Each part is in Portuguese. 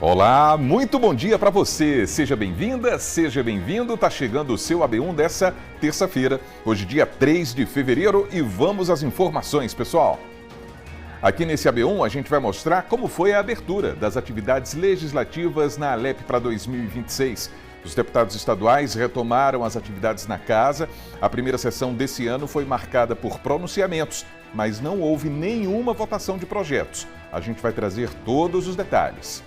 Olá, muito bom dia para você. Seja bem-vinda, seja bem-vindo. Tá chegando o seu AB1 dessa terça-feira, hoje dia 3 de fevereiro, e vamos às informações, pessoal. Aqui nesse AB1 a gente vai mostrar como foi a abertura das atividades legislativas na Alep para 2026. Os deputados estaduais retomaram as atividades na casa. A primeira sessão desse ano foi marcada por pronunciamentos, mas não houve nenhuma votação de projetos. A gente vai trazer todos os detalhes.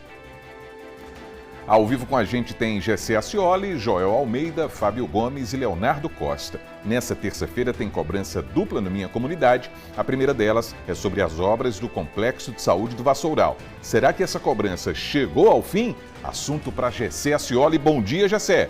Ao vivo com a gente tem Gessé Acioli, Joel Almeida, Fábio Gomes e Leonardo Costa. Nessa terça-feira tem cobrança dupla no Minha Comunidade. A primeira delas é sobre as obras do Complexo de Saúde do Vassoural. Será que essa cobrança chegou ao fim? Assunto para Gessé Acioli. Bom dia, Gessé.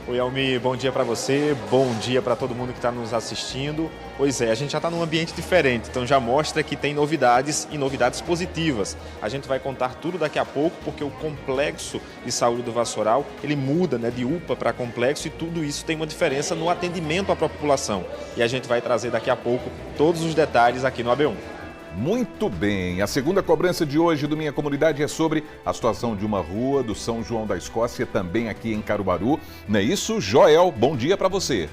Oi, Almir, bom dia para você, bom dia para todo mundo que está nos assistindo. Pois é, a gente já está num ambiente diferente, então já mostra que tem novidades e novidades positivas. A gente vai contar tudo daqui a pouco, porque o Complexo de Saúde do Vassoural, ele muda, né, de UPA para complexo, e tudo isso tem uma diferença no atendimento à população. E a gente vai trazer daqui a pouco todos os detalhes aqui no AB1. Muito bem, a segunda cobrança de hoje do Minha Comunidade é sobre a situação de uma rua do São João da Escócia, também aqui em Caruaru. Não é isso, Joel? Bom dia para você.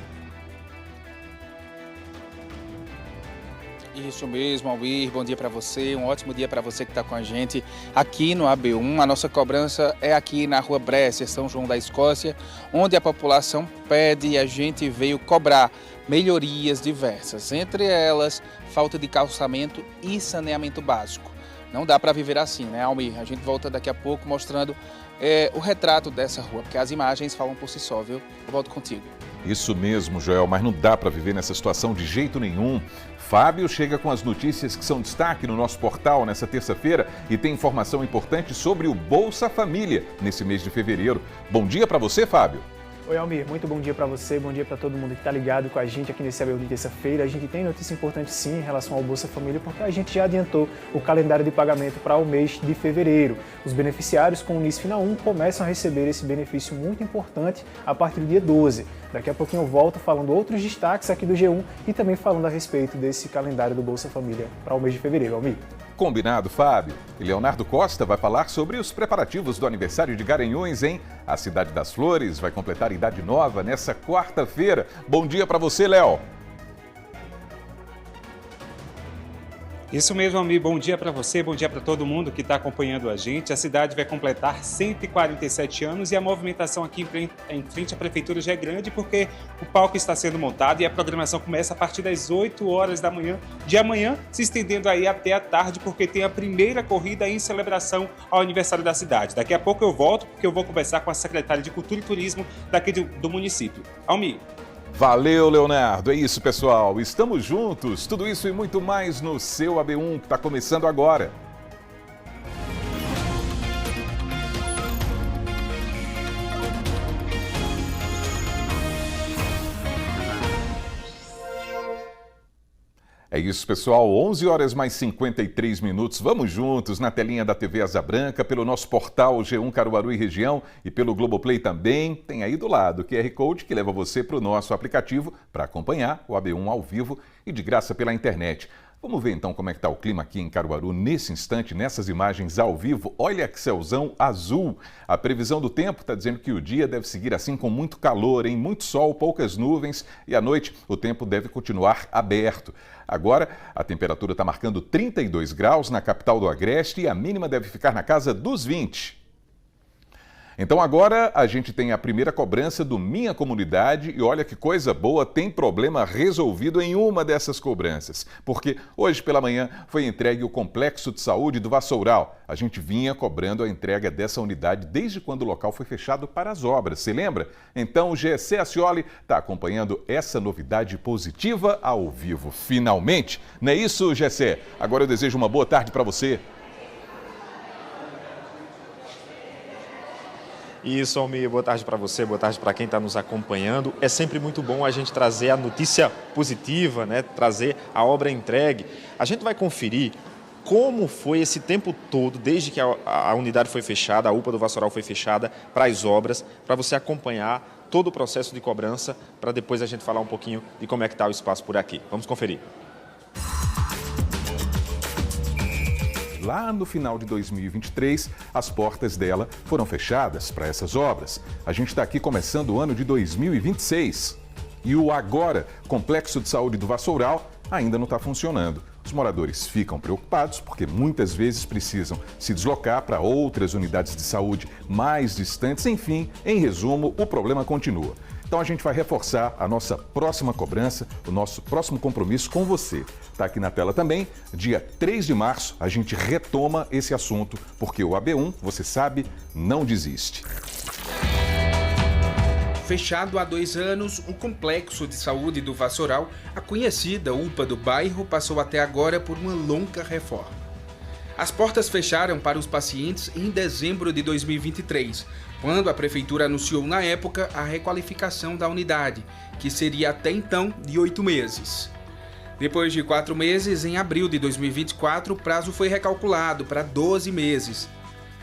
Isso mesmo, Almir, bom dia para você, um ótimo dia para você que está com a gente aqui no AB1. A nossa cobrança é aqui na Rua Brécia, São João da Escócia, onde a população pede e a gente veio cobrar melhorias diversas, entre elas falta de calçamento e saneamento básico. Não dá para viver assim, né, Almir? A gente volta daqui a pouco mostrando o retrato dessa rua, porque as imagens falam por si só, viu? Eu volto contigo. Isso mesmo, Joel, mas não dá para viver nessa situação de jeito nenhum. Fábio chega com as notícias que são destaque no nosso portal nessa terça-feira e tem informação importante sobre o Bolsa Família nesse mês de fevereiro. Bom dia para você, Fábio. Oi, Almir, muito bom dia para você, bom dia para todo mundo que está ligado com a gente aqui nesse AB1 de terça-feira. A gente tem notícia importante sim em relação ao Bolsa Família, porque a gente já adiantou o calendário de pagamento para o mês de fevereiro. Os beneficiários com o NIS Final 1 começam a receber esse benefício muito importante a partir do dia 12. Daqui a pouquinho eu volto falando outros destaques aqui do G1 e também falando a respeito desse calendário do Bolsa Família para o mês de fevereiro, Almir. Combinado, Fábio. E Leonardo Costa vai falar sobre os preparativos do aniversário de Garanhuns, hein? A Cidade das Flores vai completar idade nova nessa quarta-feira. Bom dia para você, Léo. Isso mesmo, Almir. Bom dia para você, bom dia para todo mundo que está acompanhando a gente. A cidade vai completar 147 anos e a movimentação aqui em frente à prefeitura já é grande porque o palco está sendo montado e a programação começa a partir das 8 horas da manhã de amanhã, se estendendo aí até a tarde, porque tem a primeira corrida em celebração ao aniversário da cidade. Daqui a pouco eu volto porque eu vou conversar com a secretária de Cultura e Turismo daqui do município. Almir. Valeu, Leonardo. É isso, pessoal. Estamos juntos. Tudo isso e muito mais no seu AB1 que está começando agora. É isso, pessoal. 11 horas mais 53 minutos. Vamos juntos na telinha da TV Asa Branca, pelo nosso portal G1 Caruaru e Região e pelo Globoplay também. Tem aí do lado o QR Code que leva você para o nosso aplicativo para acompanhar o AB1 ao vivo e de graça pela internet. Vamos ver então como é que está o clima aqui em Caruaru nesse instante, nessas imagens ao vivo. Olha que céuzão azul. A previsão do tempo está dizendo que o dia deve seguir assim com muito calor, hein? Muito sol, poucas nuvens e à noite o tempo deve continuar aberto. Agora a temperatura está marcando 32 graus na capital do Agreste e a mínima deve ficar na casa dos 20. Então agora a gente tem a primeira cobrança do Minha Comunidade e olha que coisa boa, tem problema resolvido em uma dessas cobranças. Porque hoje pela manhã foi entregue o Complexo de Saúde do Vassoural. A gente vinha cobrando a entrega dessa unidade desde quando o local foi fechado para as obras, se lembra? Então o Gessé Acioli está acompanhando essa novidade positiva ao vivo, finalmente. Não é isso, Gessé? Agora eu desejo uma boa tarde para você. Isso, Almir, boa tarde para você, boa tarde para quem está nos acompanhando. É sempre muito bom a gente trazer a notícia positiva, né? Trazer a obra entregue. A gente vai conferir como foi esse tempo todo, desde que a unidade foi fechada, a UPA do Vassoural foi fechada para as obras, para você acompanhar todo o processo de cobrança, para depois a gente falar um pouquinho de como é que está o espaço por aqui. Vamos conferir. lá no final de 2023, as portas dela foram fechadas para essas obras. A gente está aqui começando o ano de 2026 e o agora Complexo de Saúde do Vassoural ainda não está funcionando. Os moradores ficam preocupados porque muitas vezes precisam se deslocar para outras unidades de saúde mais distantes. Enfim, em resumo, o problema continua. Então a gente vai reforçar a nossa próxima cobrança, o nosso próximo compromisso com você. Está aqui na tela também, dia 3 de março, a gente retoma esse assunto, porque o AB1, você sabe, não desiste. Fechado há 2 anos, o Complexo de Saúde do Vassoural, a conhecida UPA do bairro, passou até agora por uma longa reforma. As portas fecharam para os pacientes em dezembro de 2023, quando a Prefeitura anunciou na época a requalificação da unidade, que seria até então de 8 meses. Depois de 4 meses, em abril de 2024, o prazo foi recalculado para 12 meses.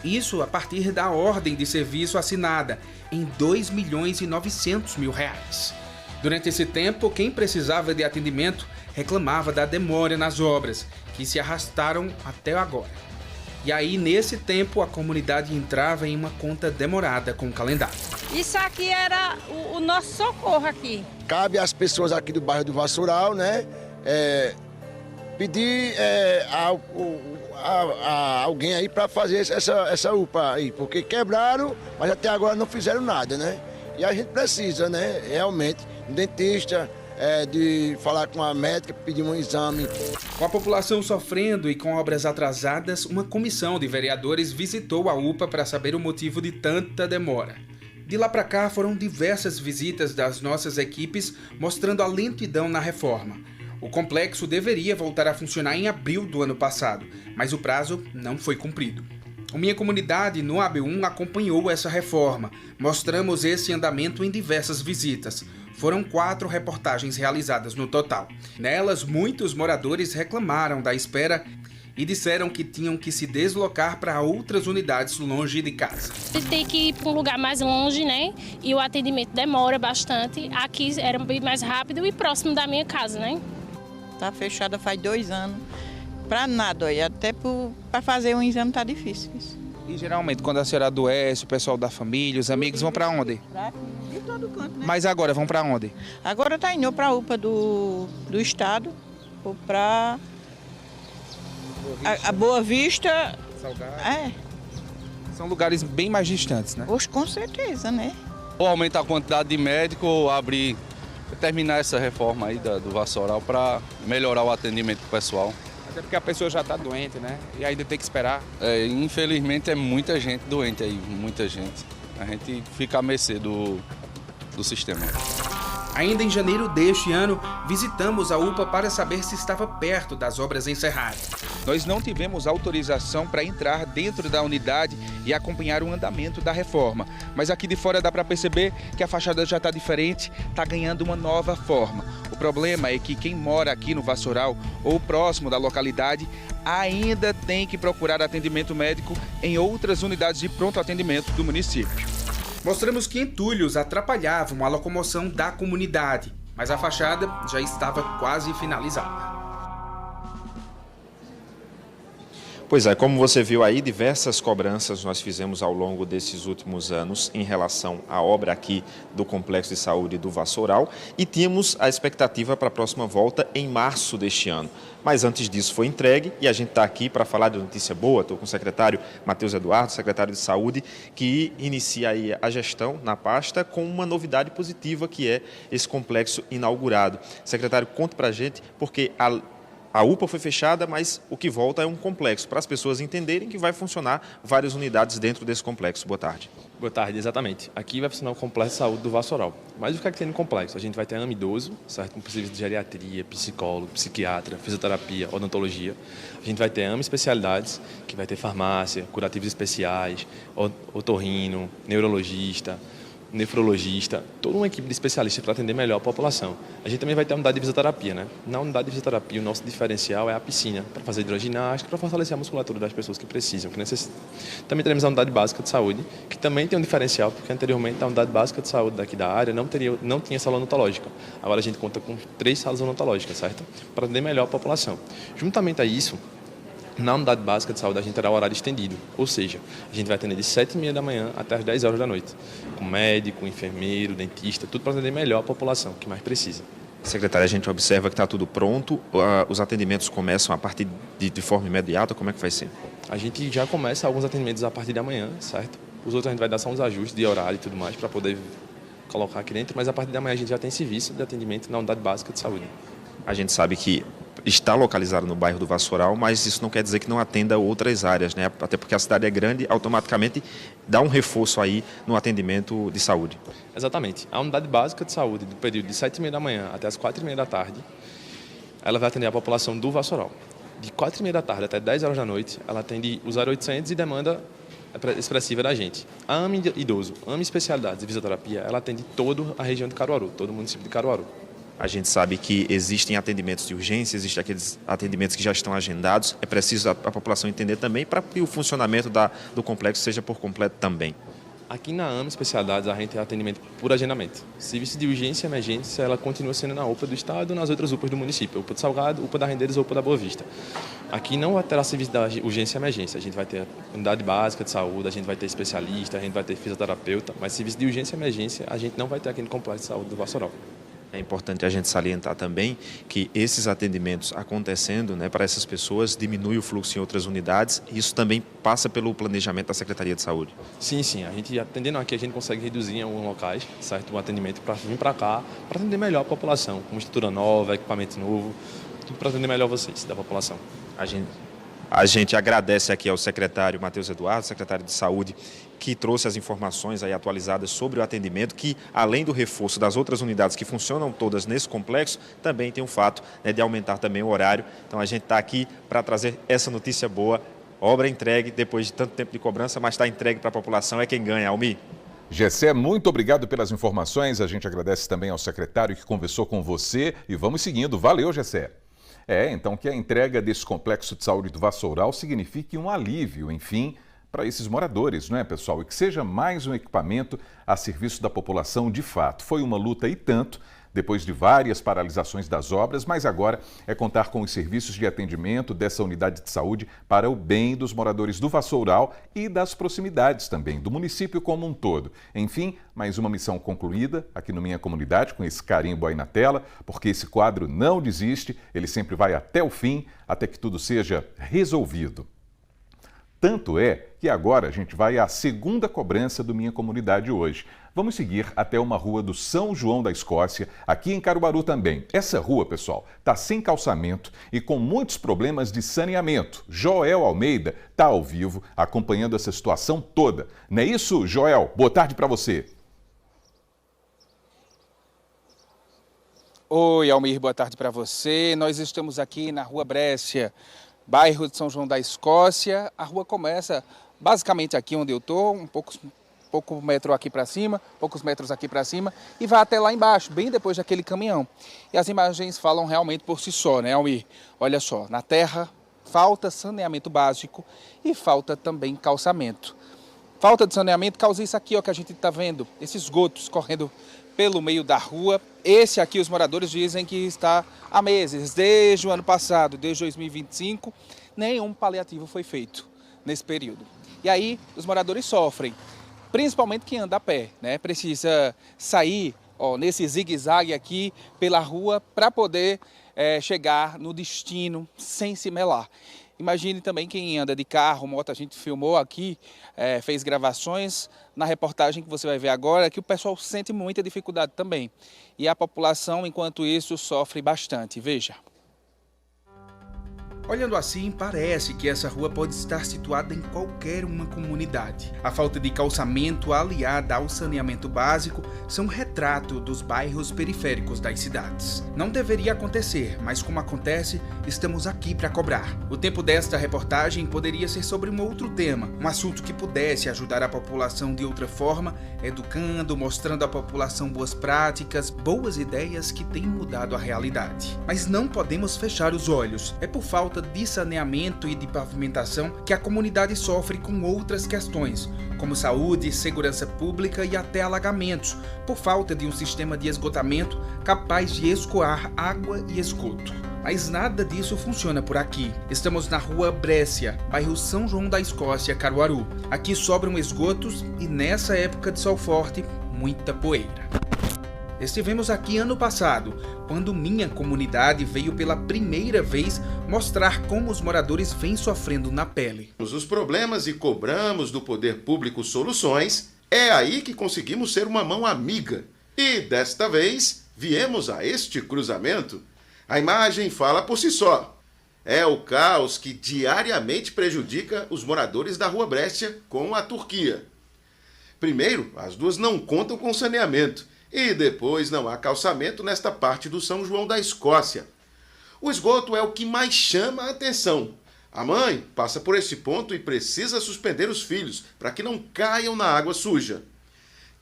Isso a partir da ordem de serviço assinada em R$ 2.900.000. Durante esse tempo, quem precisava de atendimento reclamava da demora nas obras, que se arrastaram até agora. E aí, nesse tempo, a comunidade entrava em uma conta demorada com o calendário. Isso aqui era o nosso socorro aqui. Cabe às pessoas aqui do bairro do Vassoural, né, pedir a alguém aí para fazer essa UPA aí, porque quebraram, mas até agora não fizeram nada, né? E a gente precisa, né, realmente, um dentista, de falar com a médica, pedir um exame. Com a população sofrendo e com obras atrasadas, uma comissão de vereadores visitou a UPA para saber o motivo de tanta demora. De lá para cá foram diversas visitas das nossas equipes mostrando a lentidão na reforma. O complexo deveria voltar a funcionar em abril do ano passado, mas o prazo não foi cumprido. A Minha Comunidade, no AB1, acompanhou essa reforma. Mostramos esse andamento em diversas visitas. Foram 4 reportagens realizadas no total. Nelas, muitos moradores reclamaram da espera e disseram que tinham que se deslocar para outras unidades longe de casa. Tem que ir para um lugar mais longe, né? E o atendimento demora bastante. Aqui era bem mais rápido e próximo da minha casa, né? Tá fechada faz 2 anos. Para nada, olha, até para fazer um exame tá difícil. E geralmente quando a senhora adoece, o pessoal da família, os amigos vão para onde? De todo canto, né? Mas agora vão para onde? Agora tá indo para a UPA do estado, ou para a Boa Vista. Salgado. São lugares bem mais distantes, né? Pois, com certeza, né? Ou aumentar a quantidade de médicos ou terminar essa reforma aí do Vassoural para melhorar o atendimento do pessoal. Até porque a pessoa já está doente, né? E ainda tem que esperar. Infelizmente é muita gente doente aí, muita gente. A gente fica à mercê do sistema. Ainda em janeiro deste ano, visitamos a UPA para saber se estava perto das obras encerradas. Nós não tivemos autorização para entrar dentro da unidade e acompanhar o andamento da reforma. Mas aqui de fora dá para perceber que a fachada já está diferente, está ganhando uma nova forma. O problema é que quem mora aqui no Vassoural ou próximo da localidade ainda tem que procurar atendimento médico em outras unidades de pronto atendimento do município. Mostramos que entulhos atrapalhavam a locomoção da comunidade, mas a fachada já estava quase finalizada. Pois é, como você viu aí, diversas cobranças nós fizemos ao longo desses últimos anos em relação à obra aqui do Complexo de Saúde do Vassoural e tínhamos a expectativa para a próxima volta em março deste ano. Mas antes disso foi entregue e a gente está aqui para falar de notícia boa. Estou com o secretário Matheus Eduardo, secretário de Saúde, que inicia aí a gestão na pasta com uma novidade positiva que é esse complexo inaugurado. Secretário, conta para a gente, porque a UPA foi fechada, mas o que volta é um complexo, para as pessoas entenderem que vai funcionar várias unidades dentro desse complexo. Boa tarde. Boa tarde, exatamente. Aqui vai funcionar o Complexo de Saúde do Vassoural. Mas o que é que tem no complexo? A gente vai ter AME idoso, certo? Com serviço de geriatria, psicólogo, psiquiatra, fisioterapia, odontologia. A gente vai ter AME especialidades, que vai ter farmácia, curativos especiais, otorrino, neurologista, nefrologista, toda uma equipe de especialistas para atender melhor a população. A gente também vai ter a unidade de fisioterapia, né? Na unidade de fisioterapia, o nosso diferencial é a piscina, para fazer hidroginástica, para fortalecer a musculatura das pessoas que precisam, que necessitam. Também teremos a unidade básica de saúde, que também tem um diferencial, porque anteriormente a unidade básica de saúde daqui da área não tinha sala odontológica. Agora a gente conta com 3 salas odontológicas, certo? Para atender melhor a população. Juntamente a isso, Na unidade básica de saúde, a gente terá o horário estendido, ou seja, a gente vai atender de 7h30 da manhã até as 10 horas da noite, com médico, enfermeiro, dentista, tudo para atender melhor a população que mais precisa. Secretária, a gente observa que está tudo pronto, os atendimentos começam a partir de forma imediata, como é que vai ser? A gente já começa alguns atendimentos a partir da manhã, certo? Os outros a gente vai dar só uns ajustes de horário e tudo mais para poder colocar aqui dentro, mas a partir da manhã a gente já tem serviço de atendimento na unidade básica de saúde. A gente sabe que está localizado no bairro do Vassoural, mas isso não quer dizer que não atenda outras áreas, né? Até porque a cidade é grande, automaticamente dá um reforço aí no atendimento de saúde. Exatamente. A unidade básica de saúde, do período de 7h30 da manhã até as 4h30 da tarde, ela vai atender a população do Vassoural. De 4h30 da tarde até 10 horas da noite, ela atende os 0800 e demanda expressiva da gente. A AME Idoso, AME Especialidades e Fisioterapia, ela atende toda a região de Caruaru, todo o município de Caruaru. A gente sabe que existem atendimentos de urgência, existem aqueles atendimentos que já estão agendados. É preciso a população entender também para que o funcionamento do complexo seja por completo também. Aqui na AME Especialidades, a gente tem atendimento por agendamento. Serviço de urgência e emergência, ela continua sendo na UPA do Estado e nas outras UPAs do município, UPA do Salgado, UPA da Rendeiros ou UPA da Boa Vista. Aqui não terá serviço da urgência e emergência, a gente vai ter unidade básica de saúde, a gente vai ter especialista, a gente vai ter fisioterapeuta, mas serviço de urgência e emergência a gente não vai ter aqui no Complexo de Saúde do Vassoural. É importante a gente salientar também que esses atendimentos acontecendo, né, para essas pessoas diminui o fluxo em outras unidades e isso também passa pelo planejamento da Secretaria de Saúde. Sim, a gente atendendo aqui a gente consegue reduzir em alguns locais, certo, o atendimento para vir para cá, para atender melhor a população, com estrutura nova, equipamento novo, tudo para atender melhor vocês, da população. A gente agradece aqui ao secretário Matheus Eduardo, secretário de Saúde, que trouxe as informações aí atualizadas sobre o atendimento, que além do reforço das outras unidades que funcionam todas nesse complexo, também tem o fato, né, de aumentar também o horário. Então a gente está aqui para trazer essa notícia boa. Obra entregue depois de tanto tempo de cobrança, mas está entregue para a população, é quem ganha, Almi. Gessé, muito obrigado pelas informações. A gente agradece também ao secretário que conversou com você e vamos seguindo. Valeu, Gessé. Então que a entrega desse complexo de saúde do Vassoural signifique um alívio, enfim, para esses moradores, não é, pessoal? E que seja mais um equipamento a serviço da população de fato. Foi uma luta e tanto, depois de várias paralisações das obras, mas agora é contar com os serviços de atendimento dessa unidade de saúde para o bem dos moradores do Vassoural e das proximidades também, do município como um todo. Enfim, mais uma missão concluída aqui no Minha Comunidade, com esse carimbo aí na tela, porque esse quadro não desiste, ele sempre vai até o fim, até que tudo seja resolvido. Tanto é que agora a gente vai à segunda cobrança do Minha Comunidade hoje. Vamos seguir até uma rua do São João da Escócia, aqui em Caruaru também. Essa rua, pessoal, está sem calçamento e com muitos problemas de saneamento. Joel Almeida está ao vivo acompanhando essa situação toda. Não é isso, Joel? Boa tarde para você. Oi, Almir, boa tarde para você. Nós estamos aqui na Rua Brécia, bairro de São João da Escócia. A rua começa basicamente aqui onde eu estou, poucos metros aqui para cima, e vai até lá embaixo, bem depois daquele caminhão. E as imagens falam realmente por si só, né, Almir? Olha só, na terra falta saneamento básico e falta também calçamento. Falta de saneamento causa isso aqui, ó, que a gente está vendo, esses esgotos correndo pelo meio da rua. Esse aqui os moradores dizem que está há meses, desde o ano passado, desde 2025, nenhum paliativo foi feito nesse período. E aí os moradores sofrem, principalmente quem anda a pé, né? Precisa sair, ó, nesse zigue-zague aqui pela rua para poder chegar no destino sem se melar. Imagine também quem anda de carro, moto, a gente filmou aqui, fez gravações na reportagem que você vai ver agora, que o pessoal sente muita dificuldade também. E a população, enquanto isso, sofre bastante. Veja. Olhando assim, parece que essa rua pode estar situada em qualquer uma comunidade. A falta de calçamento aliada ao saneamento básico são retrato dos bairros periféricos das cidades. Não deveria acontecer, mas como acontece, estamos aqui para cobrar. O tempo desta reportagem poderia ser sobre um outro tema, um assunto que pudesse ajudar a população de outra forma, educando, mostrando à população boas práticas, boas ideias que têm mudado a realidade. Mas não podemos fechar os olhos. É por falta de saneamento e de pavimentação que a comunidade sofre com outras questões, como saúde, segurança pública e até alagamentos, por falta de um sistema de esgotamento capaz de escoar água e esgoto. Mas nada disso funciona por aqui. Estamos na Rua Brécia, bairro São João da Escócia, Caruaru. Aqui sobram esgotos e nessa época de sol forte, muita poeira. Estivemos aqui ano passado, quando minha comunidade veio pela primeira vez mostrar como os moradores vêm sofrendo na pele. Os problemas e cobramos do poder público soluções, é aí que conseguimos ser uma mão amiga. E desta vez, viemos a este cruzamento. A imagem fala por si só. É o caos que diariamente prejudica os moradores da Rua Brécia com a Turquia. Primeiro, as duas não contam com saneamento. E depois não há calçamento nesta parte do São João da Escócia. O esgoto é o que mais chama a atenção. A mãe passa por esse ponto e precisa suspender os filhos para que não caiam na água suja.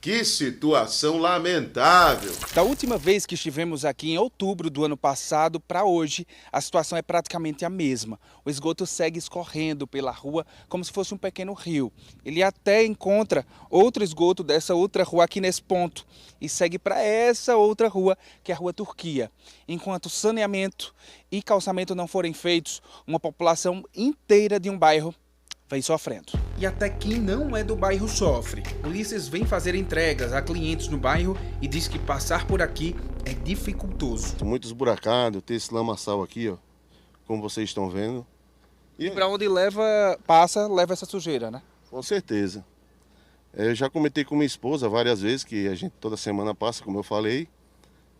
Que situação lamentável! Da última vez que estivemos aqui em outubro do ano passado para hoje, a situação é praticamente a mesma. O esgoto segue escorrendo pela rua como se fosse um pequeno rio. Ele até encontra outro esgoto dessa outra rua aqui nesse ponto e segue para essa outra rua, que é a Rua Turquia. Enquanto saneamento e calçamento não forem feitos, uma população inteira de um bairro vem sofrendo. E até quem não é do bairro sofre. Ulisses vem fazer entregas a clientes no bairro e diz que passar por aqui é dificultoso. Muito esburacado, tem esse lamaçal aqui, ó, como vocês estão vendo. E para onde leva essa sujeira, né? Com certeza. Eu já comentei com minha esposa várias vezes, que a gente toda semana passa, como eu falei,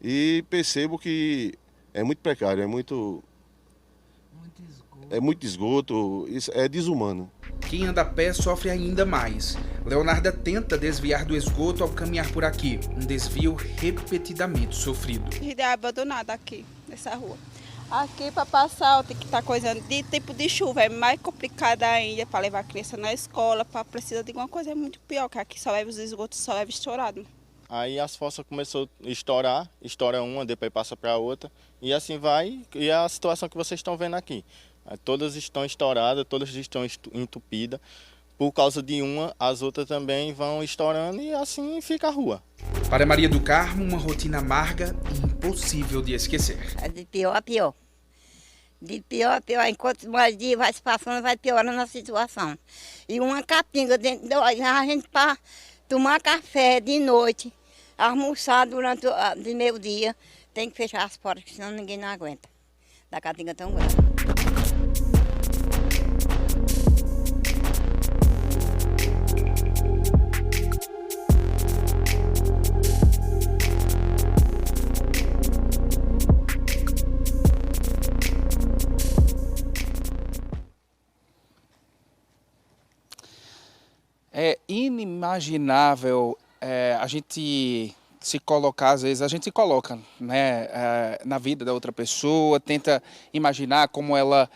e percebo que é muito precário, é muito esgoto, isso é desumano. Quem anda a pé sofre ainda mais. Leonarda tenta desviar do esgoto ao caminhar por aqui, um desvio repetidamente sofrido. A gente é abandonada aqui, nessa rua. Aqui para passar tem que estar coisando de tempo de chuva, é mais complicado ainda para levar a criança na escola, para precisar de alguma coisa muito pior, que aqui só leva os esgotos, só leva estourado. Aí as fossas começou a estourar, estoura uma, depois passa para outra, e assim vai, e é a situação que vocês estão vendo aqui. Todas estão estouradas, todas estão entupidas. Por causa de uma, as outras também vão estourando e assim fica a rua. Para Maria do Carmo, uma rotina amarga e impossível de esquecer. É de pior a pior. De pior a pior. Enquanto mais dia vai se passando, vai piorando a situação. E uma capinga dentro a gente para tomar café de noite, almoçar durante de meio-dia, tem que fechar as portas, senão ninguém não aguenta. Da catinga tão grande. É inimaginável a gente se colocar, às vezes a gente se coloca, né, na vida da outra pessoa, tenta imaginar como ela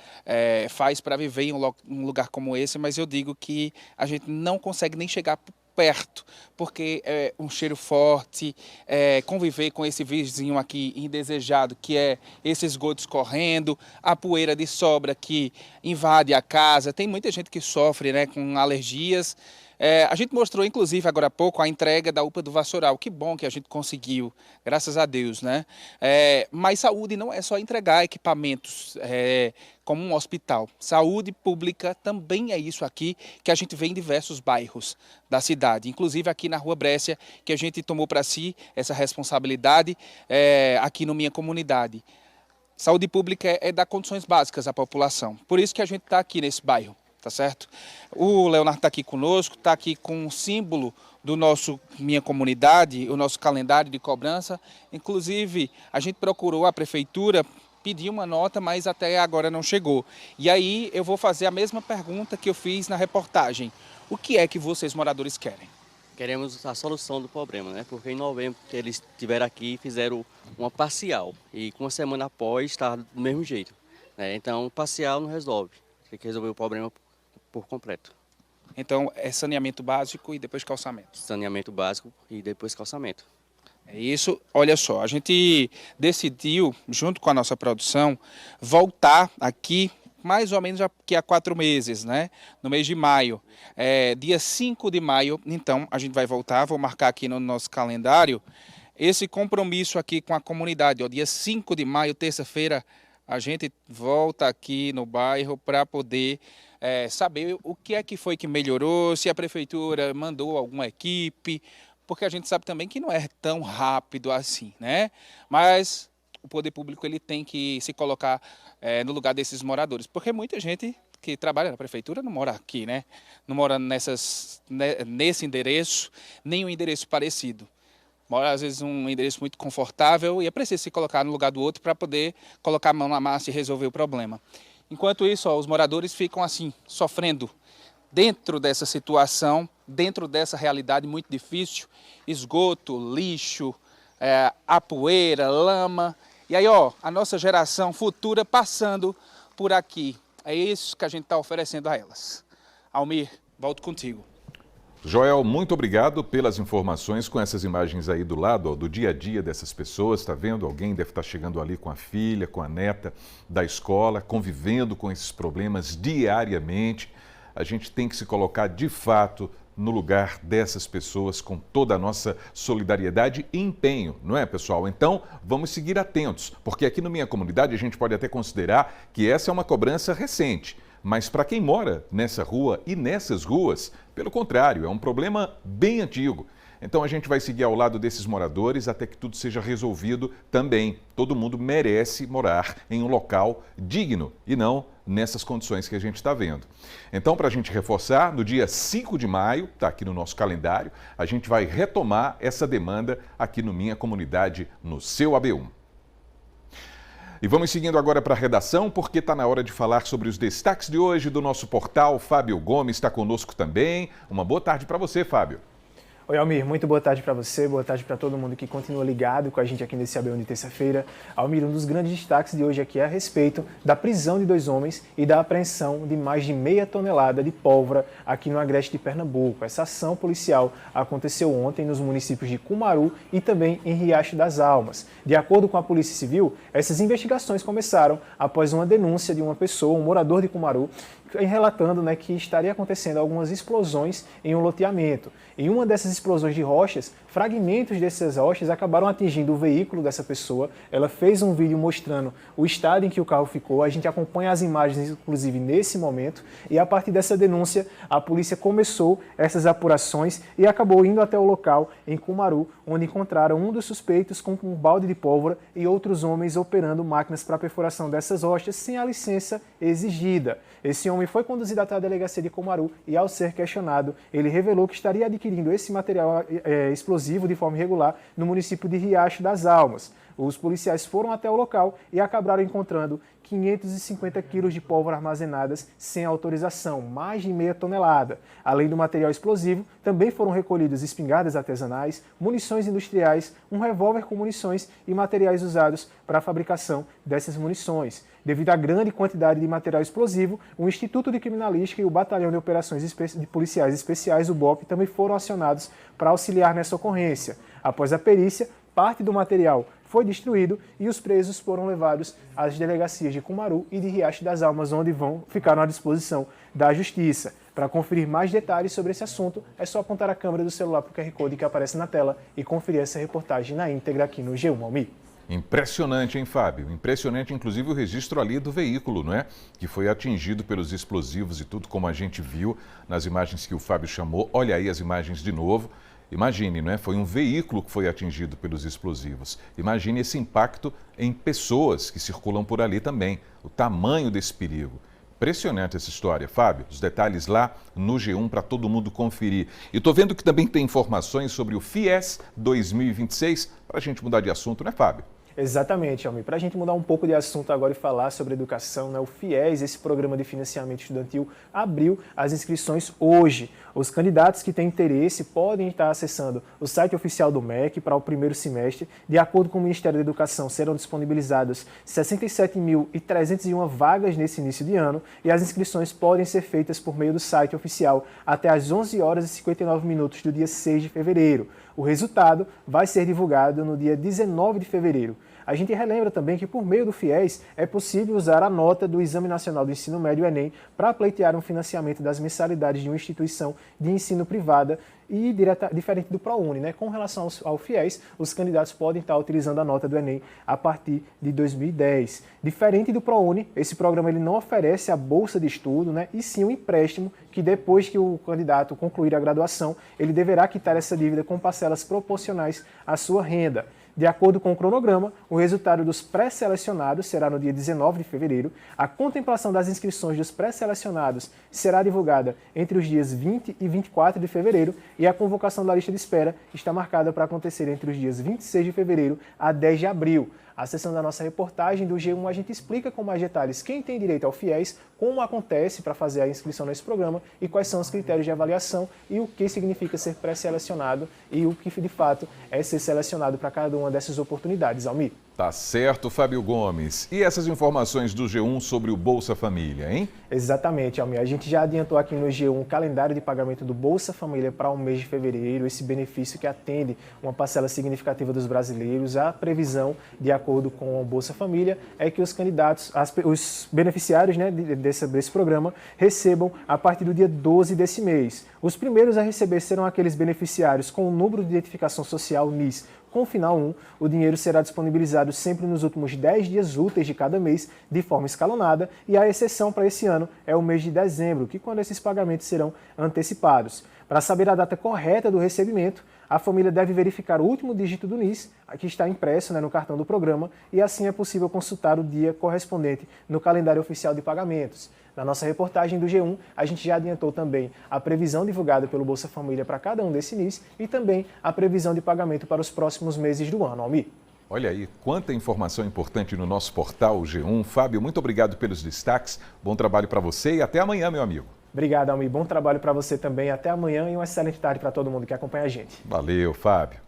faz para viver em um lugar como esse, mas eu digo que a gente não consegue nem chegar perto, porque é um cheiro forte, conviver com esse vizinho aqui indesejado, que é esse esgoto escorrendo, a poeira de sobra que invade a casa. Tem muita gente que sofre, né, com alergias. A gente mostrou, inclusive, agora há pouco, a entrega da UPA do Vassoural. Que bom que a gente conseguiu, graças a Deus, né? Mas saúde não é só entregar equipamentos como um hospital. Saúde pública também é isso aqui que a gente vê em diversos bairros da cidade. Inclusive aqui na Rua Brécia, que a gente tomou para si essa responsabilidade aqui na minha comunidade. Saúde pública é dar condições básicas à população. Por isso que a gente está aqui nesse bairro. Tá certo? O Leonardo está aqui conosco, está aqui com um símbolo do minha comunidade, o nosso calendário de cobrança. Inclusive, a gente procurou a prefeitura, pediu uma nota, mas até agora não chegou. E aí eu vou fazer a mesma pergunta que eu fiz na reportagem. O que é que vocês, moradores, querem? Queremos a solução do problema, né? Porque em novembro eles estiveram aqui e fizeram uma parcial. E com uma semana após está do mesmo jeito, né? Então, parcial não resolve. Tem que resolver o problema por completo. Então, é saneamento básico e depois calçamento. Saneamento básico e depois calçamento. É isso. Olha só, a gente decidiu, junto com a nossa produção, voltar aqui mais ou menos daqui a 4 meses, né? No mês de maio. Dia 5 de maio, então, a gente vai voltar, vou marcar aqui no nosso calendário, esse compromisso aqui com a comunidade. Ó, dia 5 de maio, terça-feira, a gente volta aqui no bairro para poder saber o que é que foi que melhorou, se a prefeitura mandou alguma equipe, porque a gente sabe também que não é tão rápido assim, né? Mas o poder público ele tem que se colocar no lugar desses moradores, porque muita gente que trabalha na prefeitura não mora aqui, né? Não mora nesse endereço, nem um endereço parecido. Mora, às vezes, um endereço muito confortável e é preciso se colocar no lugar do outro para poder colocar a mão na massa e resolver o problema. Enquanto isso, os moradores ficam assim, sofrendo dentro dessa situação, dentro dessa realidade muito difícil, esgoto, lixo, a poeira, lama. E aí, a nossa geração futura passando por aqui. É isso que a gente está oferecendo a elas. Almir, volto contigo. Joel, muito obrigado pelas informações com essas imagens aí do lado, do dia a dia dessas pessoas. Está vendo? Alguém deve estar chegando ali com a filha, com a neta da escola, convivendo com esses problemas diariamente. A gente tem que se colocar de fato no lugar dessas pessoas com toda a nossa solidariedade e empenho, não é, pessoal? Então, vamos seguir atentos, porque aqui na minha comunidade a gente pode até considerar que essa é uma cobrança recente. Mas para quem mora nessa rua e nessas ruas, pelo contrário, é um problema bem antigo. Então a gente vai seguir ao lado desses moradores até que tudo seja resolvido também. Todo mundo merece morar em um local digno e não nessas condições que a gente está vendo. Então, para a gente reforçar, no dia 5 de maio, está aqui no nosso calendário, a gente vai retomar essa demanda aqui no Minha Comunidade, no seu AB1. E vamos seguindo agora para a redação, porque está na hora de falar sobre os destaques de hoje do nosso portal. Fábio Gomes está conosco também. Uma boa tarde para você, Fábio. Oi, Almir, muito boa tarde para você, boa tarde para todo mundo que continua ligado com a gente aqui nesse AB1 de terça-feira. Almir, um dos grandes destaques de hoje aqui é a respeito da prisão de 2 homens e da apreensão de mais de meia tonelada de pólvora aqui no Agreste de Pernambuco. Essa ação policial aconteceu ontem nos municípios de Cumaru e também em Riacho das Almas. De acordo com a Polícia Civil, essas investigações começaram após uma denúncia de uma pessoa, um morador de Cumaru, relatando que estaria acontecendo algumas explosões em um loteamento. Em uma dessas explosões de rochas, fragmentos dessas rochas acabaram atingindo o veículo dessa pessoa. Ela fez um vídeo mostrando o estado em que o carro ficou. A gente acompanha as imagens, inclusive, nesse momento. E a partir dessa denúncia, a polícia começou essas apurações e acabou indo até o local em Cumaru, onde encontraram um dos suspeitos com um balde de pólvora e outros homens operando máquinas para perfuração dessas rochas sem a licença exigida. Esse homem foi conduzido até a delegacia de Cumaru e, ao ser questionado, ele revelou que estaria adquirindo esse material explosivo de forma irregular no município de Riacho das Almas. Os policiais foram até o local e acabaram encontrando 550 quilos de pólvora armazenadas sem autorização, mais de meia tonelada. Além do material explosivo, também foram recolhidas espingardas artesanais, munições industriais, um revólver com munições e materiais usados para a fabricação dessas munições. Devido à grande quantidade de material explosivo, o Instituto de Criminalística e o Batalhão de Operações de Policiais Especiais, o BOP, também foram acionados para auxiliar nessa ocorrência. Após a perícia, parte do material foi destruído e os presos foram levados às delegacias de Cumaru e de Riacho das Almas, onde ficaram à disposição da Justiça. Para conferir mais detalhes sobre esse assunto, é só apontar a câmera do celular para o QR Code que aparece na tela e conferir essa reportagem na íntegra aqui no G1 Almir. Impressionante, hein, Fábio? Impressionante, inclusive, o registro ali do veículo, não é? Que foi atingido pelos explosivos e tudo, como a gente viu nas imagens que o Fábio chamou. Olha aí as imagens de novo. Imagine, não é? Foi um veículo que foi atingido pelos explosivos. Imagine esse impacto em pessoas que circulam por ali também. O tamanho desse perigo. Impressionante essa história, Fábio. Os detalhes lá no G1 para todo mundo conferir. E estou vendo que também tem informações sobre o FIES 2026, para a gente mudar de assunto, né, Fábio? Exatamente, Almir. Para a gente mudar um pouco de assunto agora e falar sobre educação, o FIES, esse programa de financiamento estudantil, abriu as inscrições hoje. Os candidatos que têm interesse podem estar acessando o site oficial do MEC para o primeiro semestre. De acordo com o Ministério da Educação, serão disponibilizadas 67.301 vagas nesse início de ano e as inscrições podem ser feitas por meio do site oficial até às 11 horas e 59 minutos do dia 6 de fevereiro. O resultado vai ser divulgado no dia 19 de fevereiro. a gente relembra também que por meio do FIES é possível usar a nota do Exame Nacional do Ensino Médio, Enem, para pleitear um financiamento das mensalidades de uma instituição de ensino privada e diferente do ProUni, né? Com relação ao FIES, os candidatos podem estar utilizando a nota do Enem a partir de 2010. Diferente do ProUni, esse programa ele não oferece a bolsa de estudo, né? E sim um empréstimo que depois que o candidato concluir a graduação, ele deverá quitar essa dívida com parcelas proporcionais à sua renda. De acordo com o cronograma, o resultado dos pré-selecionados será no dia 19 de fevereiro, a contemplação das inscrições dos pré-selecionados será divulgada entre os dias 20 e 24 de fevereiro e a convocação da lista de espera está marcada para acontecer entre os dias 26 de fevereiro a 10 de abril. Acessando a nossa reportagem do G1, a gente explica com mais detalhes quem tem direito ao FIES, como acontece para fazer a inscrição nesse programa e quais são os critérios de avaliação e o que significa ser pré-selecionado e o que de fato é ser selecionado para cada uma dessas oportunidades. Almir. Tá certo, Fábio Gomes. E essas informações do G1 sobre o Bolsa Família, hein? Exatamente, Almir. A gente já adiantou aqui no G1 o calendário de pagamento do Bolsa Família para o mês de fevereiro, esse benefício que atende uma parcela significativa dos brasileiros. A previsão, de acordo com o Bolsa Família, é que os candidatos, os beneficiários, né, desse programa, recebam a partir do dia 12 desse mês. Os primeiros a receber serão aqueles beneficiários com o número de identificação social NIS com o final 1, o dinheiro será disponibilizado sempre nos últimos 10 dias úteis de cada mês, de forma escalonada, e a exceção para esse ano é o mês de dezembro, que quando esses pagamentos serão antecipados. Para saber a data correta do recebimento, a família deve verificar o último dígito do NIS, que está impresso, né, no cartão do programa, e assim é possível consultar o dia correspondente no calendário oficial de pagamentos. Na nossa reportagem do G1, a gente já adiantou também a previsão divulgada pelo Bolsa Família para cada um desse NIS e também a previsão de pagamento para os próximos meses do ano. Almir. Olha aí, quanta informação importante no nosso portal G1. Fábio, muito obrigado pelos destaques. Bom trabalho para você e até amanhã, meu amigo. Obrigado, Almir. Bom trabalho para você também. Até amanhã e uma excelente tarde para todo mundo que acompanha a gente. Valeu, Fábio.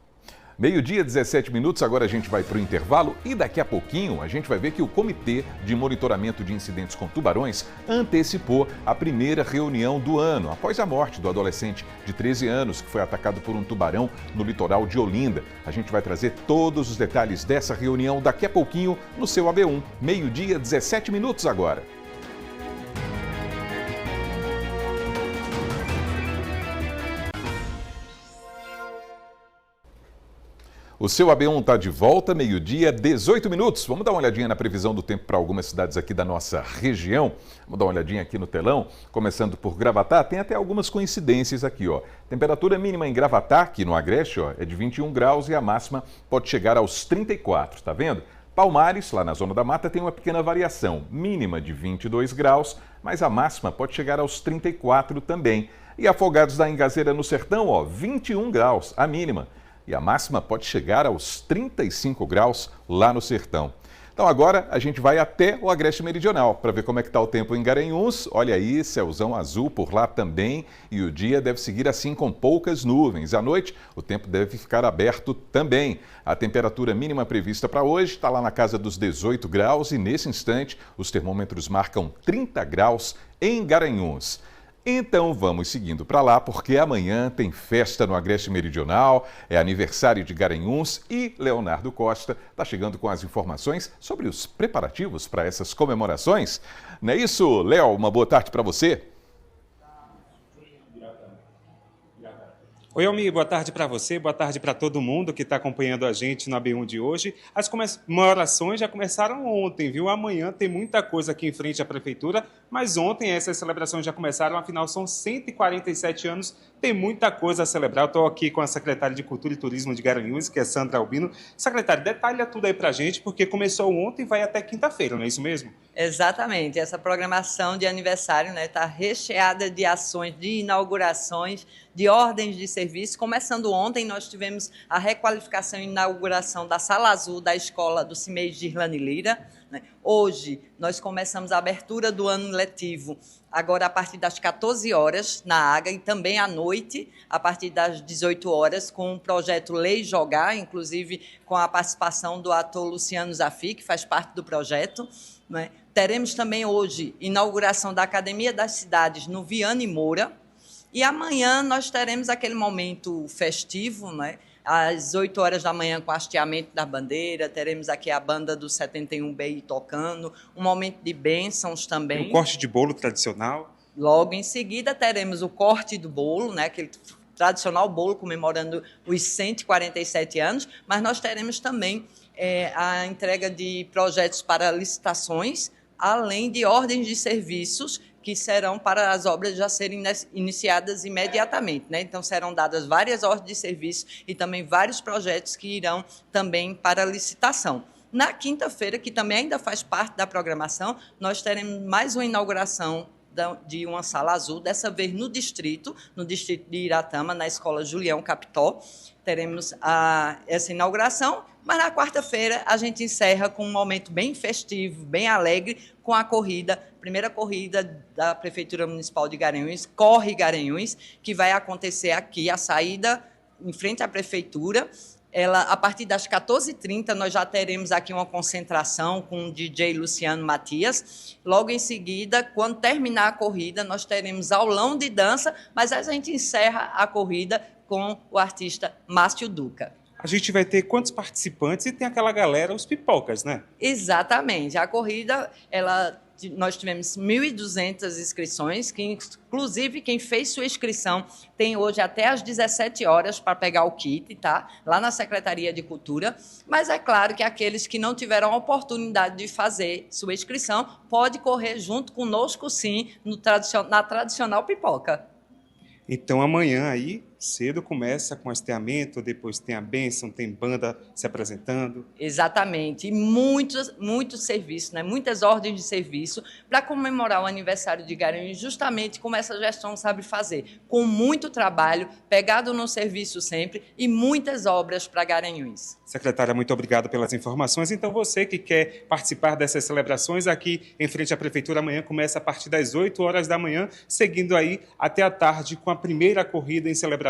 Meio-dia, 17 minutos, agora a gente vai para o intervalo e daqui a pouquinho a gente vai ver que o Comitê de Monitoramento de Incidentes com Tubarões antecipou a primeira reunião do ano, após a morte do adolescente de 13 anos que foi atacado por um tubarão no litoral de Olinda. A gente vai trazer todos os detalhes dessa reunião daqui a pouquinho no seu AB1. Meio-dia, 17 minutos agora. O seu AB1 está de volta, meio-dia, 18 minutos. Vamos dar uma olhadinha na previsão do tempo para algumas cidades aqui da nossa região. Vamos dar uma olhadinha aqui no telão, começando por Gravatá. Tem até algumas coincidências aqui, ó. Temperatura mínima em Gravatá, aqui no Agreste, ó, é de 21 graus e a máxima pode chegar aos 34, tá vendo? Palmares, lá na Zona da Mata, tem uma pequena variação. Mínima de 22 graus, mas a máxima pode chegar aos 34 também. E Afogados da Ingazeira, no Sertão, ó, 21 graus, a mínima. E a máxima pode chegar aos 35 graus lá no Sertão. Então agora a gente vai até o Agreste Meridional para ver como é que está o tempo em Garanhuns. Olha aí, céuzão azul por lá também e o dia deve seguir assim com poucas nuvens. À noite o tempo deve ficar aberto também. A temperatura mínima prevista para hoje está lá na casa dos 18 graus e nesse instante os termômetros marcam 30 graus em Garanhuns. Então vamos seguindo para lá, porque amanhã tem festa no Agreste Meridional, é aniversário de Garanhuns e Leonardo Costa está chegando com as informações sobre os preparativos para essas comemorações. Não é isso, Léo? Uma boa tarde para você. Oi, Almir, boa tarde para você, boa tarde para todo mundo que está acompanhando a gente no AB1 de hoje. As comemorações já começaram ontem, viu? Amanhã tem muita coisa aqui em frente à Prefeitura, mas ontem essas celebrações já começaram, afinal são 147 anos, tem muita coisa a celebrar. Eu estou aqui com a secretária de Cultura e Turismo de Garanhuns, que é Sandra Albino. Secretária, detalha tudo aí para a gente, porque começou ontem e vai até quinta-feira, não é isso mesmo? Exatamente, essa programação de aniversário está recheada de ações, de inaugurações, de ordens de serviço. Começando ontem, nós tivemos a requalificação e inauguração da Sala Azul da Escola do CIMEI de Irlane Lira. Hoje, nós começamos a abertura do ano letivo, agora a partir das 14 horas, na AGA, e também à noite, a partir das 18 horas, com o projeto Lei Jogar, inclusive com a participação do ator Luciano Zafi, que faz parte do projeto, né? Teremos também hoje inauguração da Academia das Cidades no Viane Moura, e amanhã nós teremos aquele momento festivo, né? às 8 horas da manhã com hasteamento da bandeira, teremos aqui a banda do 71BI tocando, um momento de bênçãos também. Tem um corte de bolo tradicional. Logo em seguida teremos o corte do bolo, né, aquele tradicional bolo comemorando os 147 anos, mas nós teremos também a entrega de projetos para licitações, além de ordens de serviços que serão para as obras já serem iniciadas imediatamente, né? Então serão dadas várias ordens de serviço e também vários projetos que irão também para licitação. Na quinta-feira, que também ainda faz parte da programação, nós teremos mais uma inauguração de uma sala azul, dessa vez no distrito de Iratama, na Escola Julião Capitó. Teremos essa inauguração, mas na quarta-feira a gente encerra com um momento bem festivo, bem alegre, com a primeira corrida da Prefeitura Municipal de Garanhuns, Corre Garanhuns, que vai acontecer aqui, a saída em frente à Prefeitura. A partir das 14h30, nós já teremos aqui uma concentração com o DJ Luciano Matias. Logo em seguida, quando terminar a corrida, nós teremos aulão de dança, mas a gente encerra a corrida com o artista Márcio Duca. A gente vai ter quantos participantes e tem aquela galera, os pipocas, né? Exatamente. A corrida, nós tivemos 1.200 inscrições, que inclusive quem fez sua inscrição tem hoje até às 17 horas para pegar o kit, tá? Lá na Secretaria de Cultura. Mas é claro que aqueles que não tiveram a oportunidade de fazer sua inscrição pode correr junto conosco, sim, na tradicional pipoca. Então amanhã aí, cedo, começa com hasteamento, depois tem a bênção, tem banda se apresentando. Exatamente, e muitos serviços, né? Muitas ordens de serviço para comemorar o aniversário de Garanhuns, justamente como essa gestão sabe fazer, com muito trabalho, pegado no serviço sempre e muitas obras para Garanhuns. Secretária, muito obrigado pelas informações. Então você que quer participar dessas celebrações aqui em frente à Prefeitura, amanhã começa a partir das 8 horas da manhã, seguindo aí até a tarde com a primeira corrida em celebração,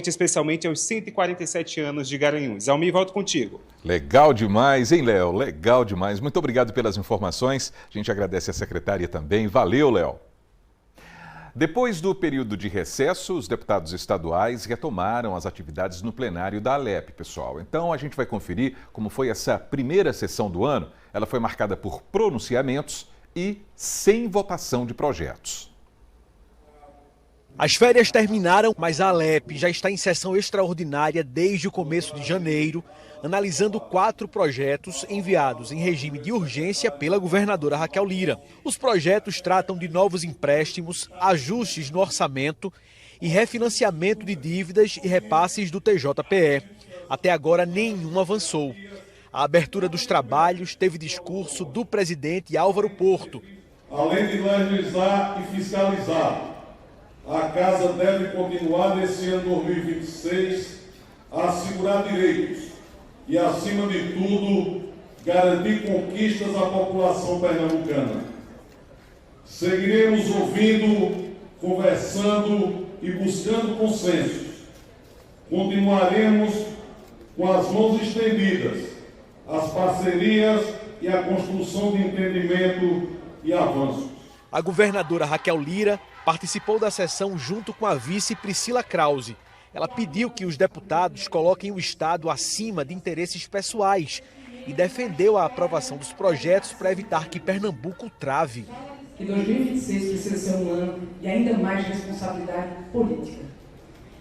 especialmente aos 147 anos de Garanhuns. Almir, volto contigo. Legal demais, hein, Léo? Legal demais. Muito obrigado pelas informações. A gente agradece a secretária também. Valeu, Léo. Depois do período de recesso, os deputados estaduais retomaram as atividades no plenário da Alep, pessoal. Então, a gente vai conferir como foi essa primeira sessão do ano. Ela foi marcada por pronunciamentos e sem votação de projetos. As férias terminaram, mas a Alep já está em sessão extraordinária desde o começo de janeiro, analisando 4 projetos enviados em regime de urgência pela governadora Raquel Lira. Os projetos tratam de novos empréstimos, ajustes no orçamento e refinanciamento de dívidas e repasses do TJPE. Até agora, nenhum avançou. A abertura dos trabalhos teve discurso do presidente Álvaro Porto. Além de legislar e fiscalizar, a Casa deve continuar nesse ano 2026 a assegurar direitos e, acima de tudo, garantir conquistas à população pernambucana. Seguiremos ouvindo, conversando e buscando consensos. Continuaremos com as mãos estendidas, as parcerias e a construção de entendimento e avanços. A governadora Raquel Lira participou da sessão junto com a vice Priscila Krause. Ela pediu que os deputados coloquem o Estado acima de interesses pessoais e defendeu a aprovação dos projetos para evitar que Pernambuco trave. Que 2026 precisa ser um ano de ainda mais responsabilidade política.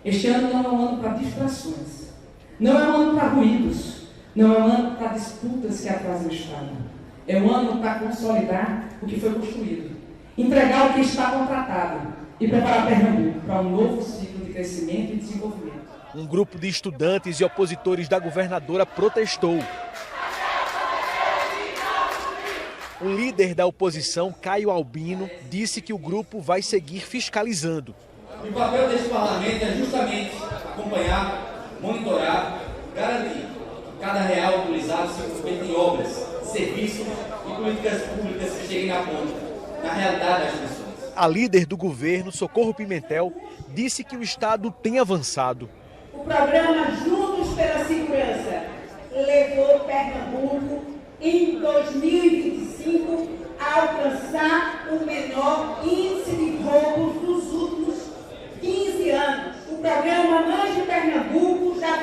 Este ano não é um ano para distrações, não é um ano para ruídos, não é um ano para disputas que atrasam o Estado. É um ano para consolidar o que foi construído, entregar o que está contratado e preparar Pernambuco para um novo ciclo de crescimento e desenvolvimento. Um grupo de estudantes e opositores da governadora protestou. O líder da oposição, Caio Albino, disse que o grupo vai seguir fiscalizando. O papel desse parlamento é justamente acompanhar, monitorar, garantir que cada real utilizado se converte em obras, serviços e políticas públicas que cheguem na ponta, na realidade das pessoas. A líder do governo, Socorro Pimentel, disse que o Estado tem avançado. O programa Juntos pela Segurança levou Pernambuco, em 2025, a alcançar o menor índice de roubos dos últimos 15 anos. O programa Mães de Pernambuco já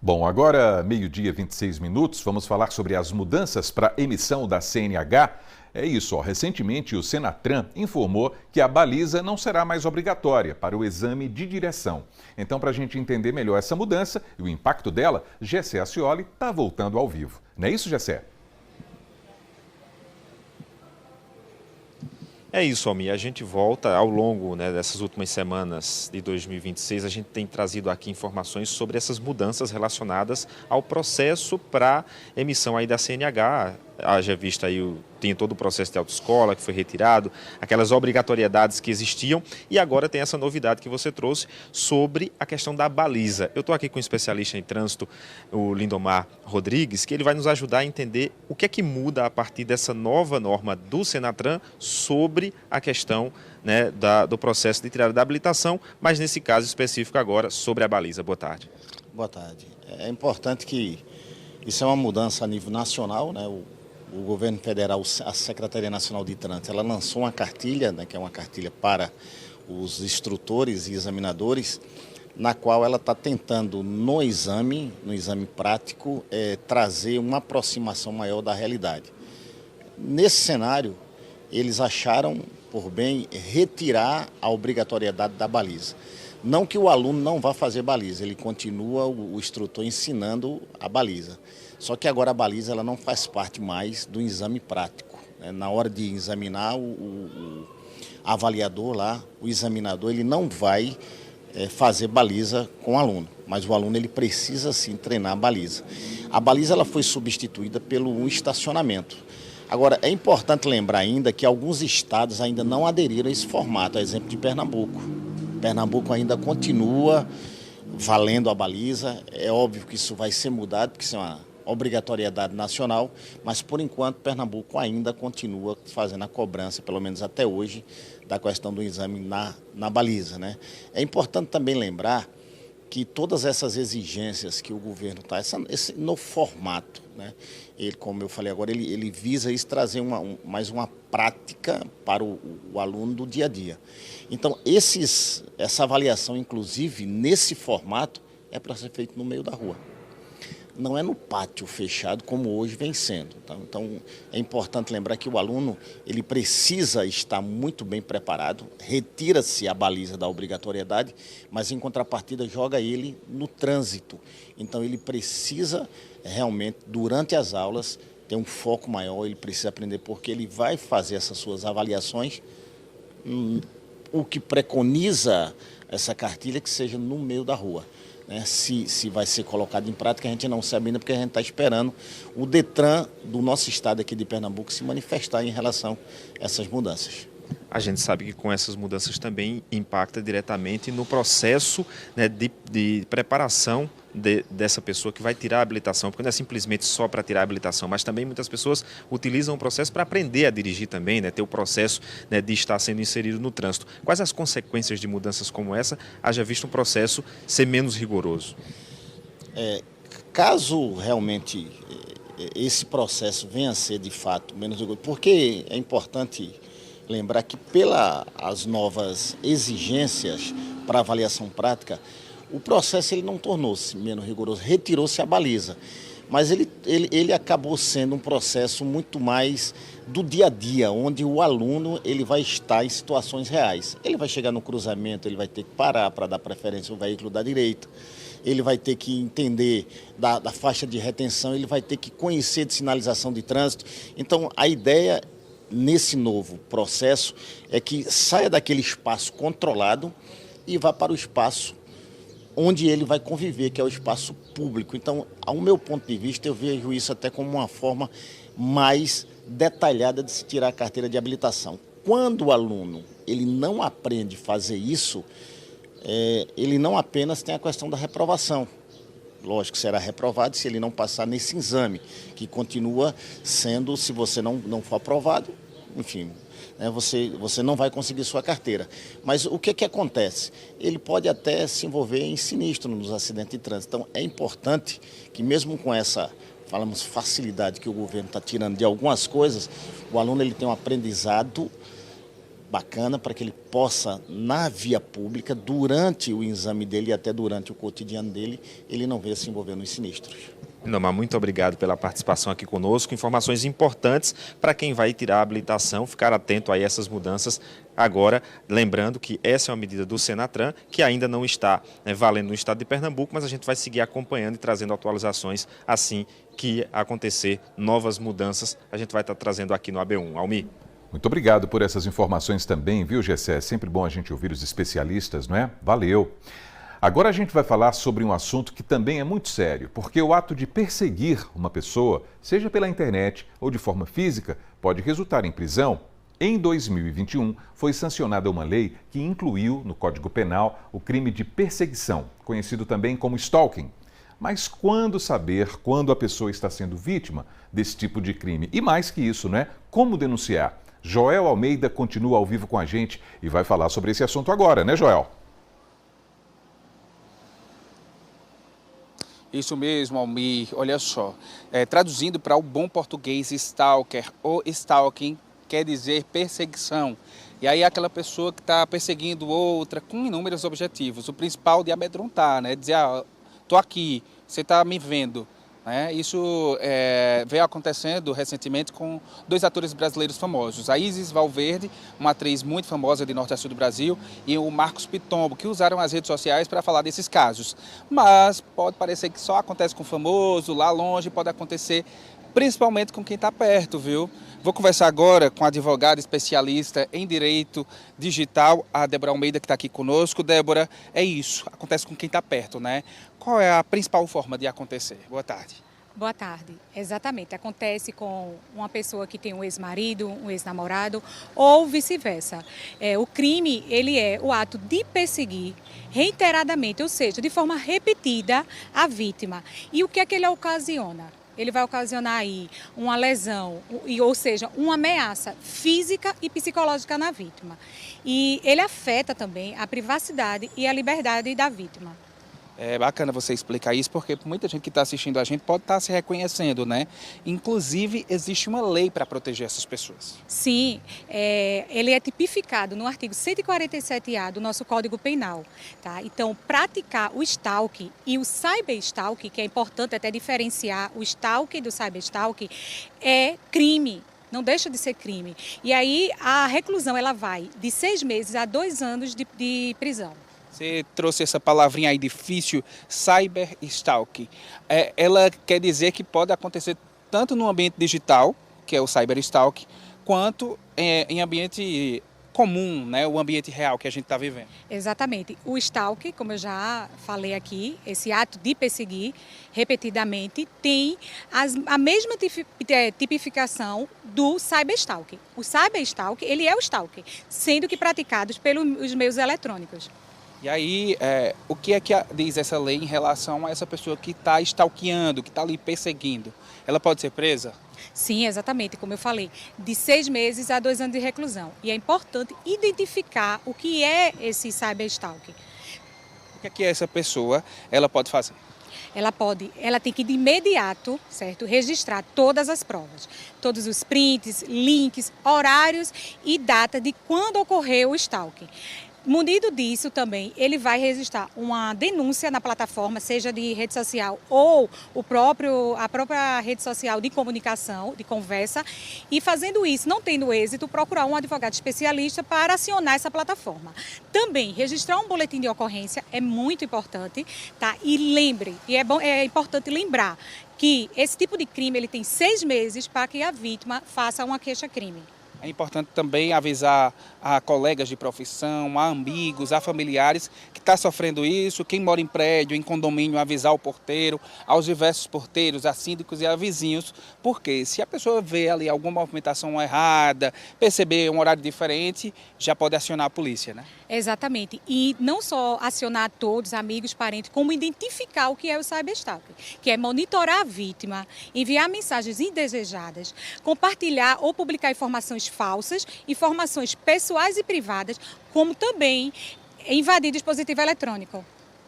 Bom, agora 12h26, vamos falar sobre as mudanças para emissão da CNH. É isso, recentemente o Senatran informou que a baliza não será mais obrigatória para o exame de direção. Então, para a gente entender melhor essa mudança e o impacto dela, Gessé Ascioli está voltando ao vivo. Não é isso, Gessé? É isso, Almir. A gente volta ao longo dessas últimas semanas de 2026. A gente tem trazido aqui informações sobre essas mudanças relacionadas ao processo para emissão aí da CNH. Haja vista aí, tinha todo o processo de autoescola que foi retirado, aquelas obrigatoriedades que existiam, e agora tem essa novidade que você trouxe sobre a questão da baliza. Eu estou aqui com um especialista em trânsito, o Lindomar Rodrigues, que ele vai nos ajudar a entender o que é que muda a partir dessa nova norma do Senatran sobre a questão do processo de tirada da habilitação, mas nesse caso específico agora sobre a baliza. Boa tarde. Boa tarde. É importante que isso é uma mudança a nível nacional, né? O governo federal, a Secretaria Nacional de Trânsito, ela lançou uma cartilha, que é uma cartilha para os instrutores e examinadores, na qual ela está tentando, no exame prático, trazer uma aproximação maior da realidade. Nesse cenário, eles acharam por bem retirar a obrigatoriedade da baliza. Não que o aluno não vá fazer baliza, ele continua, o instrutor, ensinando a baliza. Só que agora a baliza ela não faz parte mais do exame prático. Na hora de examinar, o avaliador lá, o examinador, ele não vai fazer baliza com o aluno, mas o aluno ele precisa sim treinar a baliza. A baliza ela foi substituída pelo estacionamento. Agora, é importante lembrar ainda que alguns estados ainda não aderiram a esse formato, a exemplo de Pernambuco. Pernambuco ainda continua valendo a baliza, é óbvio que isso vai ser mudado, porque isso é uma obrigatoriedade nacional, mas por enquanto Pernambuco ainda continua fazendo a cobrança, pelo menos até hoje, da questão do exame na baliza, né? É importante também lembrar que todas essas exigências que o governo está, no formato, né? Ele, como eu falei agora, ele visa isso trazer mais uma prática para o aluno do dia a dia. Então, essa avaliação, inclusive, nesse formato, é para ser feito no meio da rua. Não é no pátio fechado como hoje vem sendo. Então, é importante lembrar que o aluno ele precisa estar muito bem preparado, retira-se a baliza da obrigatoriedade, mas em contrapartida joga ele no trânsito. Então, ele precisa realmente, durante as aulas, ter um foco maior, ele precisa aprender porque ele vai fazer essas suas avaliações. O que preconiza essa cartilha é que seja no meio da rua. Se vai ser colocado em prática, a gente não sabe ainda, porque a gente está esperando o Detran do nosso estado aqui de Pernambuco se manifestar em relação a essas mudanças. A gente sabe que com essas mudanças também impacta diretamente no processo de preparação dessa pessoa que vai tirar a habilitação, porque não é simplesmente só para tirar a habilitação, mas também muitas pessoas utilizam o processo para aprender a dirigir também, ter o processo de estar sendo inserido no trânsito. Quais as consequências de mudanças como essa, haja visto um processo ser menos rigoroso? Caso realmente esse processo venha a ser de fato menos rigoroso, porque é importante lembrar que pelas novas exigências para avaliação prática, o processo ele não tornou-se menos rigoroso, retirou-se a baliza, mas ele acabou sendo um processo muito mais do dia a dia, onde o aluno ele vai estar em situações reais. Ele vai chegar no cruzamento, ele vai ter que parar para dar preferência ao veículo da direita, ele vai ter que entender da faixa de retenção, ele vai ter que conhecer de sinalização de trânsito. Então, a ideia nesse novo processo é que saia daquele espaço controlado e vá para o espaço onde ele vai conviver, que é o espaço público. Então, ao meu ponto de vista, eu vejo isso até como uma forma mais detalhada de se tirar a carteira de habilitação. Quando o aluno ele não aprende a fazer isso, ele não apenas tem a questão da reprovação. Lógico, será reprovado se ele não passar nesse exame, que continua sendo, se você não for aprovado, enfim, você não vai conseguir sua carteira. Mas o que acontece? Ele pode até se envolver em sinistro nos acidentes de trânsito. Então, é importante que mesmo com essa, falamos, facilidade que o governo está tirando de algumas coisas, o aluno ele tem um aprendizado bacana para que ele possa, na via pública, durante o exame dele e até durante o cotidiano dele, ele não venha se envolver nos sinistros. Lindomar, muito obrigado pela participação aqui conosco. Informações importantes para quem vai tirar a habilitação, ficar atento a essas mudanças. Agora, lembrando que essa é uma medida do Senatran, que ainda não está valendo no estado de Pernambuco, mas a gente vai seguir acompanhando e trazendo atualizações assim que acontecer novas mudanças. A gente vai estar trazendo aqui no AB1. Almi. Muito obrigado por essas informações também, viu, Gessé? É sempre bom a gente ouvir os especialistas, não é? Valeu! Agora a gente vai falar sobre um assunto que também é muito sério, porque o ato de perseguir uma pessoa, seja pela internet ou de forma física, pode resultar em prisão. Em 2021, foi sancionada uma lei que incluiu no Código Penal o crime de perseguição, conhecido também como stalking. Mas quando saber quando a pessoa está sendo vítima desse tipo de crime? E mais que isso, né? Como denunciar? Joel Almeida continua ao vivo com a gente e vai falar sobre esse assunto agora, né, Joel? Isso mesmo, Almir. Olha só, traduzindo para o bom português, stalker ou stalking quer dizer perseguição. E aí é aquela pessoa que está perseguindo outra com inúmeros objetivos. O principal de amedrontar, né? Dizer, tô aqui, você está me vendo. Isso veio acontecendo recentemente com 2 atores brasileiros famosos, a Isis Valverde, uma atriz muito famosa de norte a sul do Brasil, e o Marcos Pitombo, que usaram as redes sociais para falar desses casos. Mas pode parecer que só acontece com o famoso, lá longe pode acontecer principalmente com quem está perto, viu? Vou conversar agora com a advogada especialista em direito digital, a Débora Almeida, que está aqui conosco. Débora, é isso, acontece com quem está perto, né? Qual é a principal forma de acontecer? Boa tarde. Boa tarde. Exatamente. Acontece com uma pessoa que tem um ex-marido, um ex-namorado ou vice-versa. O crime, ele é o ato de perseguir reiteradamente, ou seja, de forma repetida, a vítima. E o que é que ele ocasiona? Ele vai ocasionar aí uma lesão, ou seja, uma ameaça física e psicológica na vítima. E ele afeta também a privacidade e a liberdade da vítima. É bacana você explicar isso, porque muita gente que está assistindo a gente pode estar se reconhecendo, né? Inclusive, existe uma lei para proteger essas pessoas. Sim, ele é tipificado no artigo 147A do nosso Código Penal. Tá? Então, praticar o stalking e o cyberstalking, que é importante até diferenciar o stalking do cyberstalking, é crime. Não deixa de ser crime. E aí, a reclusão ela vai de 6 meses a 2 anos de prisão. Você trouxe essa palavrinha aí difícil, cyberstalking. Ela quer dizer que pode acontecer tanto no ambiente digital, que é o cyberstalking, quanto em ambiente comum, né? O ambiente real que a gente está vivendo. Exatamente. O stalking, como eu já falei aqui, esse ato de perseguir repetidamente, tem a mesma tipificação do cyberstalking. O cyberstalking, ele é o stalking, sendo que praticados pelos meios eletrônicos. E aí, o que é que diz essa lei em relação a essa pessoa que está stalkeando, que está ali perseguindo? Ela pode ser presa? Sim, exatamente, como eu falei, de 6 meses a 2 anos de reclusão. E é importante identificar o que é esse cyberstalking. O que é que essa pessoa ela pode fazer? Ela tem que de imediato, certo, registrar todas as provas, todos os prints, links, horários e data de quando ocorreu o stalking. Munido disso também, ele vai registrar uma denúncia na plataforma, seja de rede social ou a própria rede social de comunicação, de conversa, e fazendo isso, não tendo êxito, procurar um advogado especialista para acionar essa plataforma. Também, registrar um boletim de ocorrência é muito importante, tá? E lembre, é importante lembrar que esse tipo de crime ele tem 6 meses para que a vítima faça uma queixa-crime. É importante também avisar a colegas de profissão, a amigos, a familiares que está sofrendo isso, quem mora em prédio, em condomínio, avisar o porteiro, aos diversos porteiros, a síndicos e a vizinhos, porque se a pessoa vê ali alguma movimentação errada, perceber um horário diferente, já pode acionar a polícia, né? Exatamente. E não só acionar todos, amigos, parentes, como identificar o que é o cyberstalking, que é monitorar a vítima, enviar mensagens indesejadas, compartilhar ou publicar informações falsas, informações pessoais e privadas, como também invadir dispositivo eletrônico.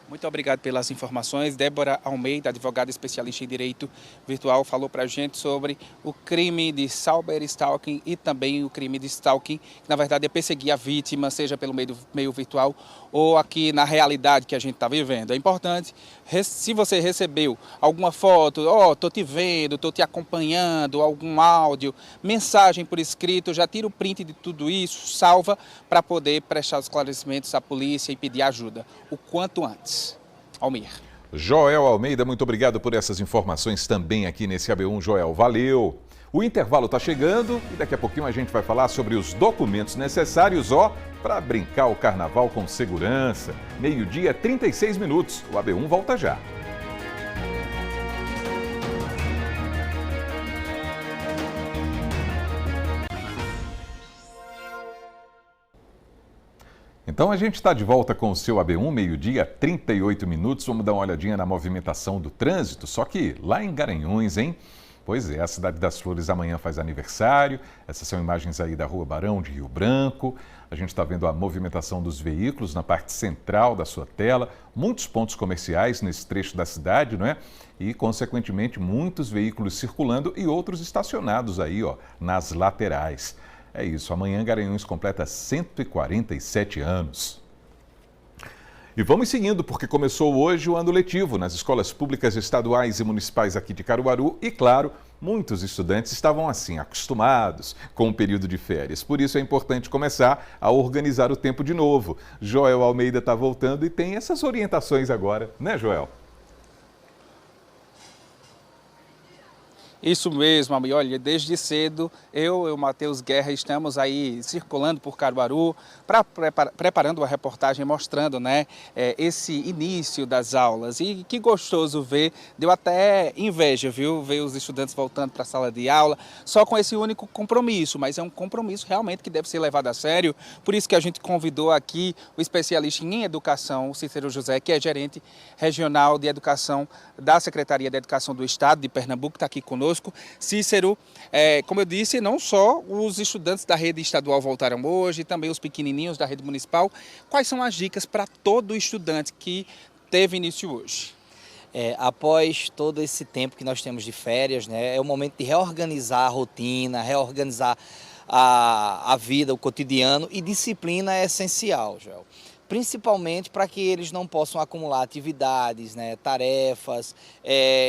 Muito obrigado pelas informações. Débora Almeida, advogada especialista em direito virtual, falou para a gente sobre o crime de cyberstalking e também o crime de stalking, que na verdade é perseguir a vítima, seja pelo meio virtual ou aqui na realidade que a gente está vivendo. É importante, se você recebeu alguma foto, estou te vendo, estou te acompanhando, algum áudio, mensagem por escrito, já tira o print de tudo isso, salva para poder prestar os esclarecimentos à polícia e pedir ajuda o quanto antes. Almir. Joel Almeida, muito obrigado por essas informações também aqui nesse AB1, Joel. Valeu! O intervalo está chegando e daqui a pouquinho a gente vai falar sobre os documentos necessários, para brincar o carnaval com segurança. 12h, 36 minutos. O AB1 volta já. Então a gente está de volta com o seu AB1, 12h, 38 minutos. Vamos dar uma olhadinha na movimentação do trânsito, só que lá em Garanhuns, hein? Pois é, a Cidade das Flores amanhã faz aniversário. Essas são imagens aí da Rua Barão de Rio Branco. A gente está vendo a movimentação dos veículos na parte central da sua tela. Muitos pontos comerciais nesse trecho da cidade, não é? E, consequentemente, muitos veículos circulando e outros estacionados aí, nas laterais. É isso, amanhã Garanhuns completa 147 anos. E vamos seguindo, porque começou hoje o ano letivo nas escolas públicas estaduais e municipais aqui de Caruaru e, claro, muitos estudantes estavam assim, acostumados com o período de férias. Por isso é importante começar a organizar o tempo de novo. Joel Almeida está voltando e tem essas orientações agora, né, Joel? Isso mesmo, amigo. Olha, desde cedo eu e o Matheus Guerra estamos aí circulando por Caruaru, preparando uma reportagem mostrando, né, esse início das aulas. E que gostoso ver, deu até inveja, viu? Ver os estudantes voltando para a sala de aula, só com esse único compromisso, mas é um compromisso realmente que deve ser levado a sério. Por isso que a gente convidou aqui o especialista em educação, o Cícero José, que é gerente regional de educação da Secretaria de Educação do Estado de Pernambuco, que está aqui conosco. Cícero, como eu disse, não só os estudantes da rede estadual voltaram hoje, também os pequenininhos da rede municipal. Quais são as dicas para todo estudante que teve início hoje? Após todo esse tempo que nós temos de férias, né, é o momento de reorganizar a rotina, reorganizar a vida, o cotidiano, e disciplina é essencial, Joel. Principalmente para que eles não possam acumular atividades, né, tarefas,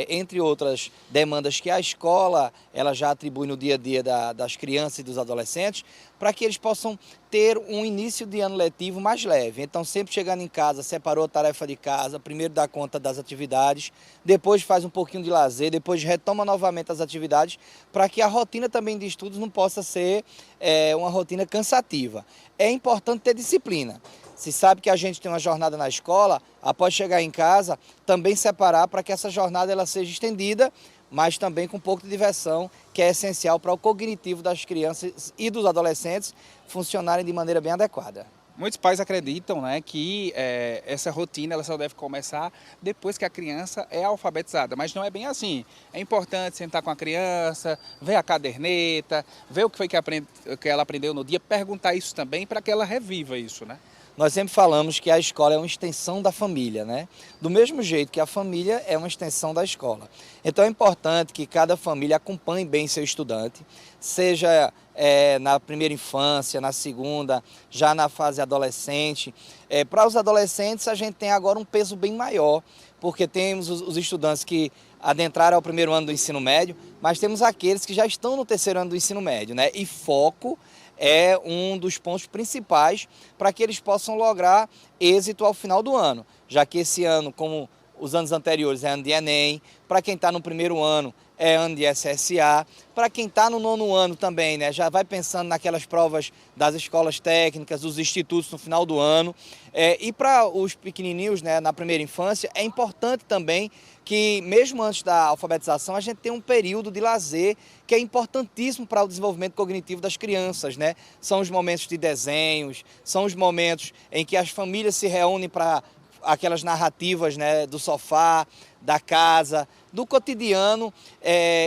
entre outras demandas que a escola ela já atribui no dia a dia das crianças e dos adolescentes, para que eles possam ter um início de ano letivo mais leve. Então, sempre chegando em casa, separou a tarefa de casa, primeiro dá conta das atividades, depois faz um pouquinho de lazer, depois retoma novamente as atividades, para que a rotina também de estudos não possa ser uma rotina cansativa. É importante ter disciplina. Se sabe que a gente tem uma jornada na escola, após chegar em casa, também separar para que essa jornada ela seja estendida, mas também com um pouco de diversão, que é essencial para o cognitivo das crianças e dos adolescentes funcionarem de maneira bem adequada. Muitos pais acreditam, né, que essa rotina ela só deve começar depois que a criança é alfabetizada, mas não é bem assim. É importante sentar com a criança, ver a caderneta, ver o que foi que ela aprendeu no dia, perguntar isso também para que ela reviva isso, né? Nós sempre falamos que a escola é uma extensão da família, né? Do mesmo jeito que a família é uma extensão da escola. Então é importante que cada família acompanhe bem seu estudante, seja na primeira infância, na segunda, já na fase adolescente. Para os adolescentes a gente tem agora um peso bem maior, porque temos os estudantes que adentraram ao primeiro ano do ensino médio, mas temos aqueles que já estão no terceiro ano do ensino médio, né? E foco é um dos pontos principais para que eles possam lograr êxito ao final do ano, já que esse ano, como os anos anteriores, é ano de Enem, para quem está no primeiro ano é ano de SSA, para quem está no nono ano também, né, já vai pensando naquelas provas das escolas técnicas, dos institutos no final do ano, e para os pequenininhos, né, na primeira infância, é importante também que mesmo antes da alfabetização a gente tem um período de lazer que é importantíssimo para o desenvolvimento cognitivo das crianças, né? São os momentos de desenhos, são os momentos em que as famílias se reúnem para aquelas narrativas, né, do sofá, da casa, do cotidiano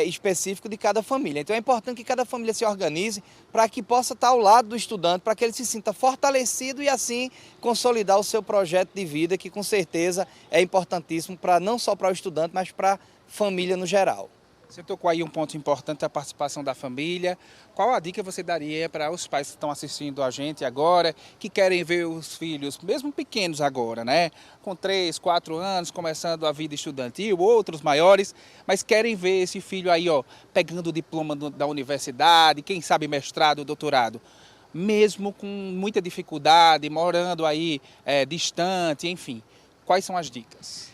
específico de cada família. Então é importante que cada família se organize para que possa estar ao lado do estudante, para que ele se sinta fortalecido e assim consolidar o seu projeto de vida, que com certeza é importantíssimo não só para o estudante, mas para a família no geral. Você tocou aí um ponto importante, a participação da família. Qual a dica você daria para os pais que estão assistindo a gente agora, que querem ver os filhos, mesmo pequenos agora, né? Com 3, 4 anos, começando a vida estudantil, outros maiores, mas querem ver esse filho aí, ó, pegando o diploma da universidade, quem sabe mestrado, doutorado. Mesmo com muita dificuldade, morando aí distante, enfim. Quais são as dicas?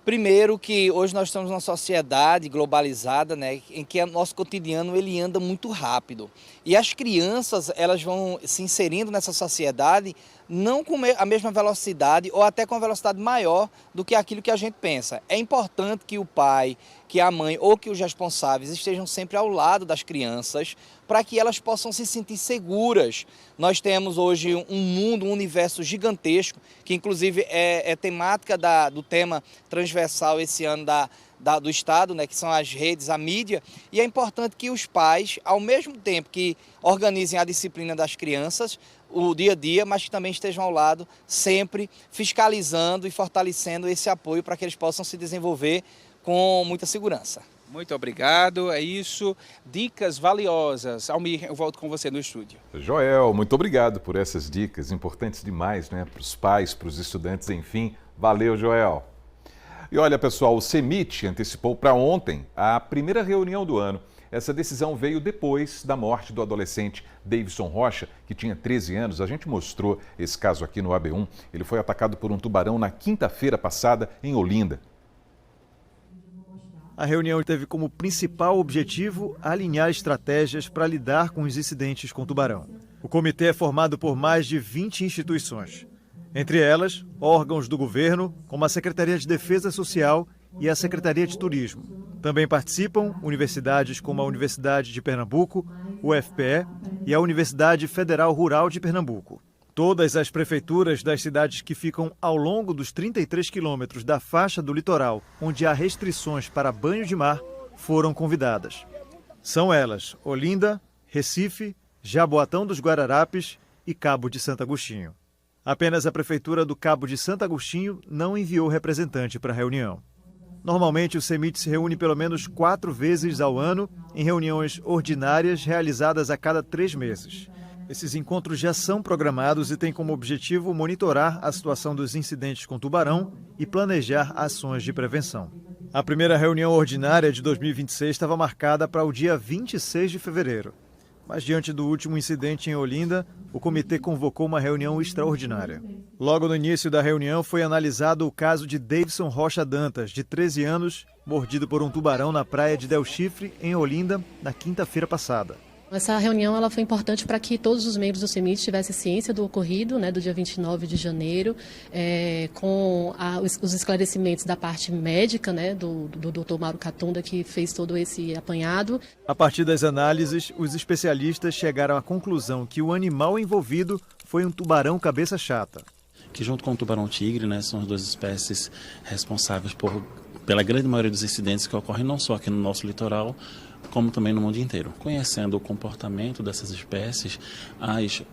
Primeiro que hoje nós estamos numa sociedade globalizada, né, em que o nosso cotidiano ele anda muito rápido. E as crianças elas vão se inserindo nessa sociedade não com a mesma velocidade ou até com a velocidade maior do que aquilo que a gente pensa. É importante que o pai, que a mãe ou que os responsáveis estejam sempre ao lado das crianças para que elas possam se sentir seguras. Nós temos hoje um mundo, um universo gigantesco, que inclusive é temática do tema transversal esse ano do Estado, né, que são as redes, a mídia, e é importante que os pais, ao mesmo tempo que organizem a disciplina das crianças, o dia a dia, mas que também estejam ao lado, sempre fiscalizando e fortalecendo esse apoio para que eles possam se desenvolver com muita segurança. Muito obrigado, é isso. Dicas valiosas. Almir, eu volto com você no estúdio. Joel, muito obrigado por essas dicas, importantes demais, né? Para os pais, para os estudantes, enfim. Valeu, Joel. E olha, pessoal, o CEMIT antecipou para ontem a primeira reunião do ano. Essa decisão veio depois da morte do adolescente Davidson Rocha, que tinha 13 anos. A gente mostrou esse caso aqui no AB1. Ele foi atacado por um tubarão na quinta-feira passada em Olinda. A reunião teve como principal objetivo alinhar estratégias para lidar com os incidentes com tubarão. O comitê é formado por mais de 20 instituições. Entre elas, órgãos do governo, como a Secretaria de Defesa Social e a Secretaria de Turismo. Também participam universidades como a Universidade de Pernambuco, o UFPE e a Universidade Federal Rural de Pernambuco. Todas as prefeituras das cidades que ficam ao longo dos 33 quilômetros da faixa do litoral, onde há restrições para banho de mar, foram convidadas. São elas Olinda, Recife, Jaboatão dos Guararapes e Cabo de Santo Agostinho. Apenas a Prefeitura do Cabo de Santo Agostinho não enviou representante para a reunião. Normalmente, o CEMIT se reúne pelo menos 4 vezes ao ano em reuniões ordinárias realizadas a cada 3 meses. Esses encontros já são programados e têm como objetivo monitorar a situação dos incidentes com tubarão e planejar ações de prevenção. A primeira reunião ordinária de 2026 estava marcada para o dia 26 de fevereiro. Mas diante do último incidente em Olinda, o comitê convocou uma reunião extraordinária. Logo no início da reunião foi analisado o caso de Davidson Rocha Dantas, de 13 anos, mordido por um tubarão na praia de Del Chifre, em Olinda, na quinta-feira passada. Essa reunião ela foi importante para que todos os membros do CEMIT tivessem ciência do ocorrido, né, do dia 29 de janeiro, com os esclarecimentos da parte médica, né, do Dr. Mauro Catunda, que fez todo esse apanhado. A partir das análises, os especialistas chegaram à conclusão que o animal envolvido foi um tubarão cabeça chata. Que junto com o tubarão-tigre, né, são as duas espécies responsáveis pela grande maioria dos incidentes que ocorrem não só aqui no nosso litoral, como também no mundo inteiro. Conhecendo o comportamento dessas espécies, as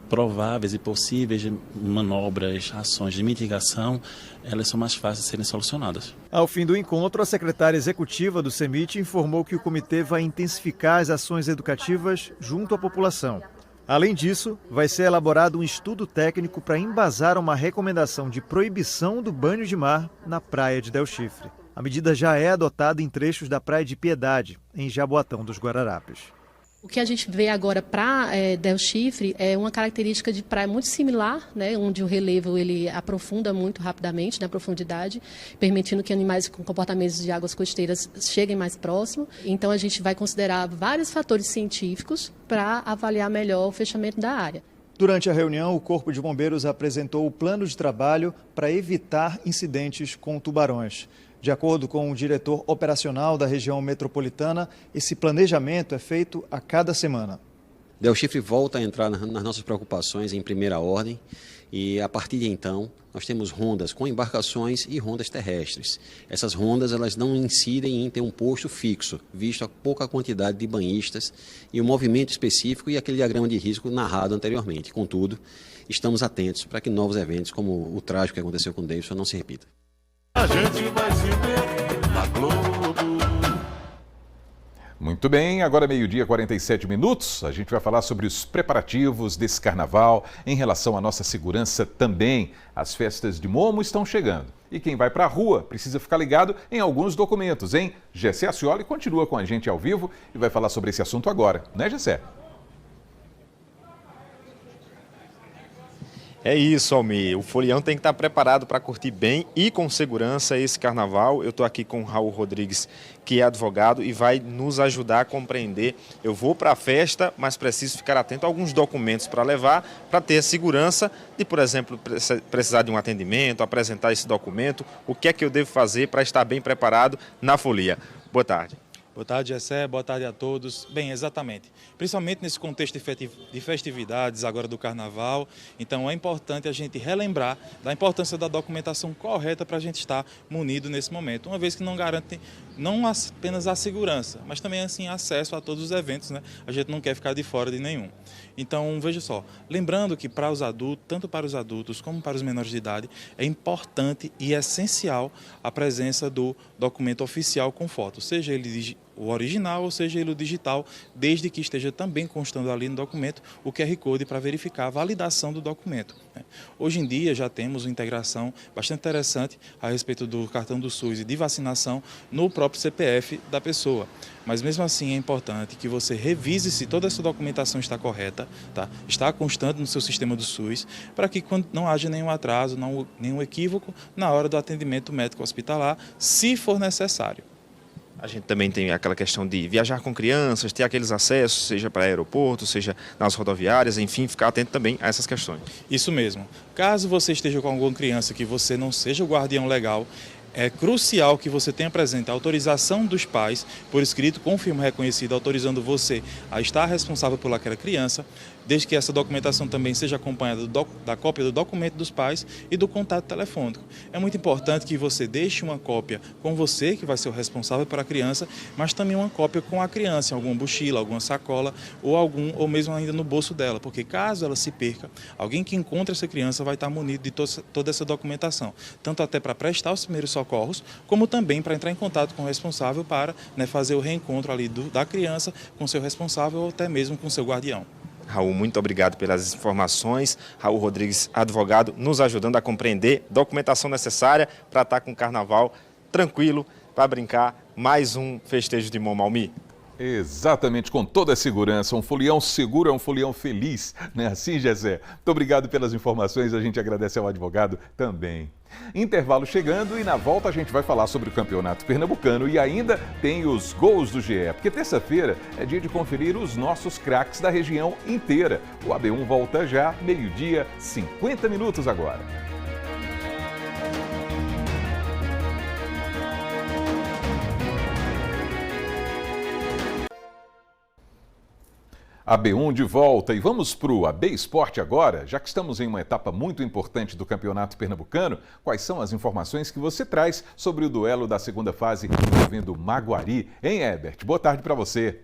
prováveis e possíveis manobras, ações de mitigação, elas são mais fáceis de serem solucionadas. Ao fim do encontro, a secretária executiva do CEMIT informou que o comitê vai intensificar as ações educativas junto à população. Além disso, vai ser elaborado um estudo técnico para embasar uma recomendação de proibição do banho de mar na praia de Del Chifre. A medida já é adotada em trechos da Praia de Piedade, em Jaboatão dos Guararapes. O que a gente vê agora para Del Chifre é uma característica de praia muito similar, né, onde o relevo ele aprofunda muito rapidamente na profundidade, permitindo que animais com comportamentos de águas costeiras cheguem mais próximo. Então a gente vai considerar vários fatores científicos para avaliar melhor o fechamento da área. Durante a reunião, o Corpo de Bombeiros apresentou o plano de trabalho para evitar incidentes com tubarões. De acordo com o diretor operacional da região metropolitana, esse planejamento é feito a cada semana. Del Chifre volta a entrar nas nossas preocupações em primeira ordem E a partir de então, nós temos rondas com embarcações e rondas terrestres. Essas rondas elas não incidem em ter um posto fixo, visto a pouca quantidade de banhistas e o movimento específico e aquele diagrama de risco narrado anteriormente. Contudo, estamos atentos para que novos eventos, como o trágico que aconteceu com o Davidson, não se repita. A gente vai se ver na Globo. Muito bem, agora meio-dia, 47 minutos. A gente vai falar sobre os preparativos desse carnaval em relação à nossa segurança também. As festas de Momo estão chegando. E quem vai para a rua precisa ficar ligado em alguns documentos, hein? Gessé Ascioli continua com a gente ao vivo e vai falar sobre esse assunto agora, né, Gessé? É isso, Almir. O Folião tem que estar preparado para curtir bem e com segurança esse carnaval. Eu estou aqui com o Raul Rodrigues, que é advogado e vai nos ajudar a compreender. Eu vou para a festa, mas preciso ficar atento a alguns documentos para levar, para ter a segurança de, por exemplo, precisar de um atendimento, apresentar esse documento. O que é que eu devo fazer para estar bem preparado na folia? Boa tarde. Boa tarde, Gessé. Boa tarde a todos. Bem, exatamente. Principalmente nesse contexto de festividades agora do Carnaval, então é importante a gente relembrar da importância da documentação correta para a gente estar munido nesse momento, uma vez que não garante não apenas a segurança, mas também assim acesso a todos os eventos, né? A gente não quer ficar de fora de nenhum. Então, veja só, lembrando que para os adultos, tanto para os adultos como para os menores de idade, é importante e essencial a presença do documento oficial com foto, seja ele o original, ou seja ele o digital, desde que esteja também constando ali no documento o QR Code para verificar a validação do documento. Hoje em dia já temos uma integração bastante interessante a respeito do cartão do SUS e de vacinação no próprio CPF da pessoa. Mas mesmo assim é importante que você revise se toda essa documentação está correta, tá? Está constante no seu sistema do SUS, para que quando não haja nenhum atraso, nenhum equívoco na hora do atendimento médico hospitalar, se for necessário. A gente também tem aquela questão de viajar com crianças, ter aqueles acessos, seja para aeroporto, seja nas rodoviárias, enfim, ficar atento também a essas questões. Isso mesmo. Caso você esteja com alguma criança que você não seja o guardião legal, é crucial que você tenha presente a autorização dos pais, por escrito, com firma reconhecida, autorizando você a estar responsável por aquela criança, desde que essa documentação também seja acompanhada da cópia do documento dos pais e do contato telefônico. É muito importante que você deixe uma cópia com você, que vai ser o responsável pela criança, mas também uma cópia com a criança, em alguma mochila, alguma sacola, ou mesmo ainda no bolso dela, porque caso ela se perca, alguém que encontre essa criança vai estar munido de toda essa documentação, tanto até para prestar os primeiros socorros, como também para entrar em contato com o responsável para, né, fazer o reencontro ali da criança com seu responsável ou até mesmo com seu guardião. Raul, muito obrigado pelas informações. Raul Rodrigues, advogado, nos ajudando a compreender a documentação necessária para estar com o carnaval tranquilo, para brincar. Mais um festejo de Momo, Almir. Exatamente, com toda a segurança. Um folião seguro é um folião feliz, não é assim, Gessé? Muito obrigado pelas informações, a gente agradece ao advogado também. Intervalo chegando e na volta a gente vai falar sobre o Campeonato Pernambucano e ainda tem os gols do GE, porque terça-feira é dia de conferir os nossos craques da região inteira. O AB1 volta já, meio-dia, 50 minutos agora. AB1 de volta e vamos para o AB Esporte agora, já que estamos em uma etapa muito importante do Campeonato Pernambucano. Quais são as informações que você traz sobre o duelo da segunda fase envolvendo Maguari? Hein, Herbert? Boa tarde para você.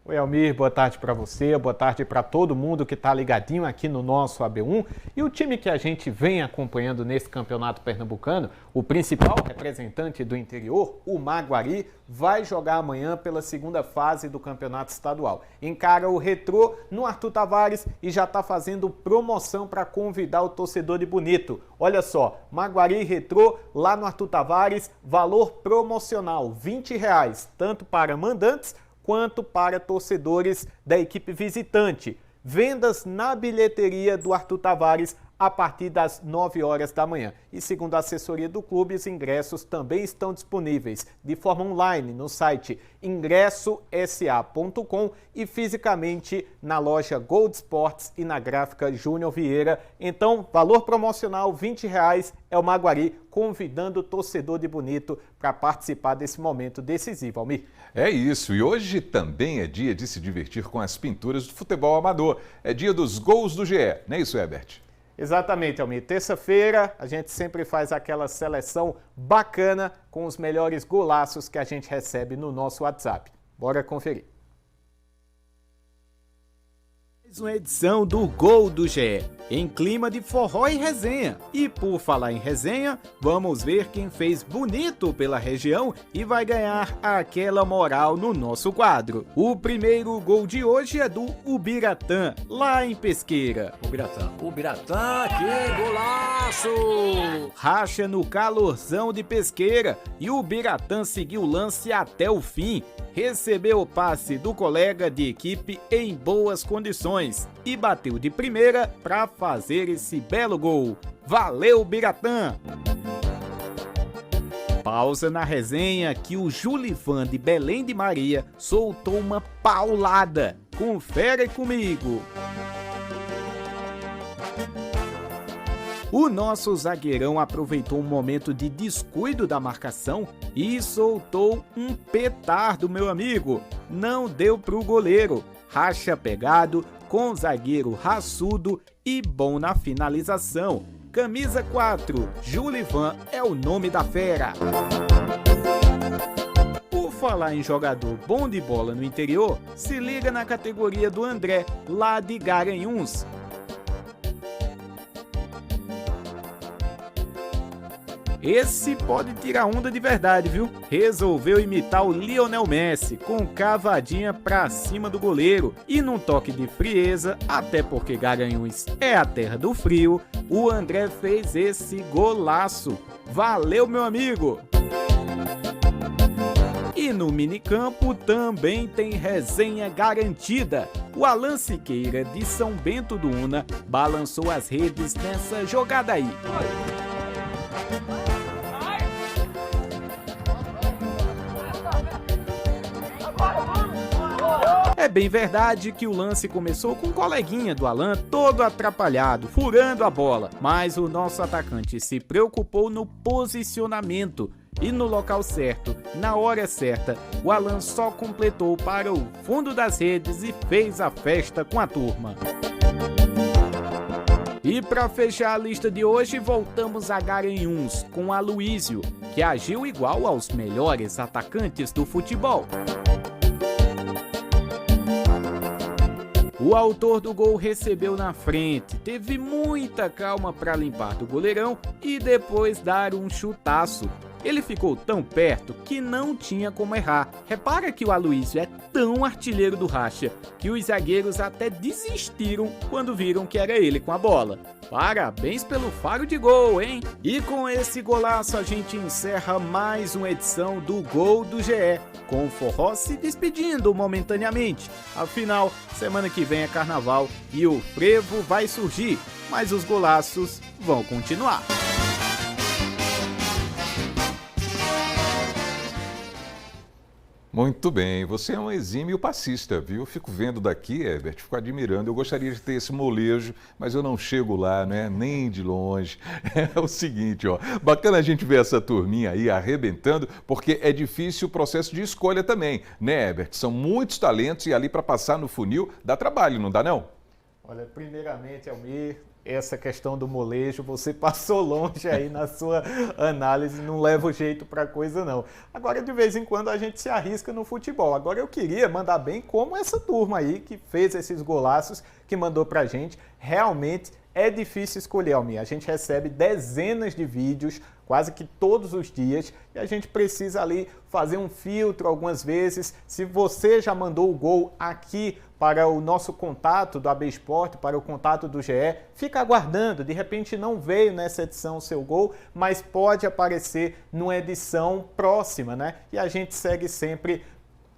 Oi, Almir, boa tarde para você, boa tarde para todo mundo que está ligadinho aqui no nosso AB1. E o time que a gente vem acompanhando nesse campeonato pernambucano, o principal representante do interior, o Maguari, vai jogar amanhã pela segunda fase do campeonato estadual. Encara o Retrô no Arthur Tavares e já está fazendo promoção para convidar o torcedor de Bonito. Olha só, Maguari e Retrô lá no Arthur Tavares, valor promocional, R$20, tanto para mandantes quanto para torcedores da equipe visitante. Vendas na bilheteria do Arthur Tavares a partir das 9 horas da manhã. E segundo a assessoria do clube, os ingressos também estão disponíveis de forma online no site ingressosa.com e fisicamente na loja Gold Sports e na gráfica Júnior Vieira. Então, valor promocional R$20 é o Maguari convidando o torcedor de Bonito para participar desse momento decisivo, Almir. É isso, e hoje também é dia de se divertir com as pinturas do futebol amador. É dia dos gols do GE, não é isso, Herbert? Exatamente, Almir. Terça-feira a gente sempre faz aquela seleção bacana com os melhores golaços que a gente recebe no nosso WhatsApp. Bora conferir. Mais uma edição do Gol do GE, em clima de forró e resenha. E por falar em resenha, vamos ver quem fez bonito pela região e vai ganhar aquela moral no nosso quadro. O primeiro gol de hoje é do Ubiratã, lá em Pesqueira. Ubiratã, que golaço! Racha no calorzão de Pesqueira e o Ubiratã seguiu o lance até o fim. Recebeu o passe do colega de equipe em boas condições e bateu de primeira para fazer esse belo gol. Valeu, Biratã! Pausa na resenha que o Julivan de Belém de Maria soltou uma paulada. Confere comigo! O nosso zagueirão aproveitou um momento de descuido da marcação e soltou um petardo, meu amigo. Não deu pro goleiro. Racha pegado, com zagueiro raçudo e bom na finalização. Camisa 4, Julivan é o nome da fera. Por falar em jogador bom de bola no interior, se liga na categoria do André, lá de Garanhuns. Esse pode tirar onda de verdade, viu? Resolveu imitar o Lionel Messi com cavadinha pra cima do goleiro e num toque de frieza, até porque Garanhuns é a terra do frio, o André fez esse golaço. Valeu, meu amigo! E no minicampo também tem resenha garantida. O Alan Siqueira de São Bento do Una balançou as redes nessa jogada aí. É bem verdade que o lance começou com um coleguinha do Alan todo atrapalhado, furando a bola, mas o nosso atacante se preocupou no posicionamento e no local certo, na hora certa, o Alan só completou para o fundo das redes e fez a festa com a turma. E para fechar a lista de hoje, voltamos a Garanhuns com Aloísio, que agiu igual aos melhores atacantes do futebol. O autor do gol recebeu na frente, teve muita calma para limpar do goleirão e depois dar um chutaço. Ele ficou tão perto que não tinha como errar. Repara que o Aloísio é tão artilheiro do Racha que os zagueiros até desistiram quando viram que era ele com a bola. Parabéns pelo faro de gol, hein? E com esse golaço a gente encerra mais uma edição do Gol do GE, com o forró se despedindo momentaneamente. Afinal, semana que vem é carnaval e o frevo vai surgir, mas os golaços vão continuar. Muito bem, você é um exímio passista, viu? Eu fico vendo daqui, Herbert, fico admirando. Eu gostaria de ter esse molejo, mas eu não chego lá, né? Nem de longe. É o seguinte, ó, bacana a gente ver essa turminha aí arrebentando, porque é difícil o processo de escolha também, né, Herbert? São muitos talentos e ali para passar no funil dá trabalho, não dá não? Olha, primeiramente, Almir, essa questão do molejo, você passou longe aí na sua análise, não leva o jeito para coisa não. Agora, de vez em quando, a gente se arrisca no futebol. Agora, eu queria mandar bem como essa turma aí que fez esses golaços, que mandou pra gente. Realmente é difícil escolher, Almir. A gente recebe dezenas de vídeos, quase que todos os dias, e a gente precisa ali fazer um filtro algumas vezes. Se você já mandou o gol aqui para o nosso contato do AB Sport, para o contato do GE, fica aguardando. De repente não veio nessa edição o seu gol, mas pode aparecer numa edição próxima, né? E a gente segue sempre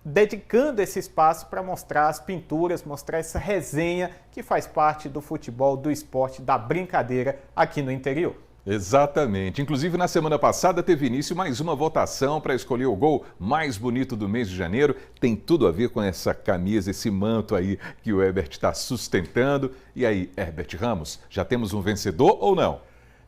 dedicando esse espaço para mostrar as pinturas, mostrar essa resenha que faz parte do futebol, do esporte, da brincadeira aqui no interior. Exatamente. Inclusive, na semana passada teve início mais uma votação para escolher o gol mais bonito do mês de janeiro. Tem tudo a ver com essa camisa, esse manto aí que o Herbert está sustentando. E aí, Herbert Ramos, já temos um vencedor ou não?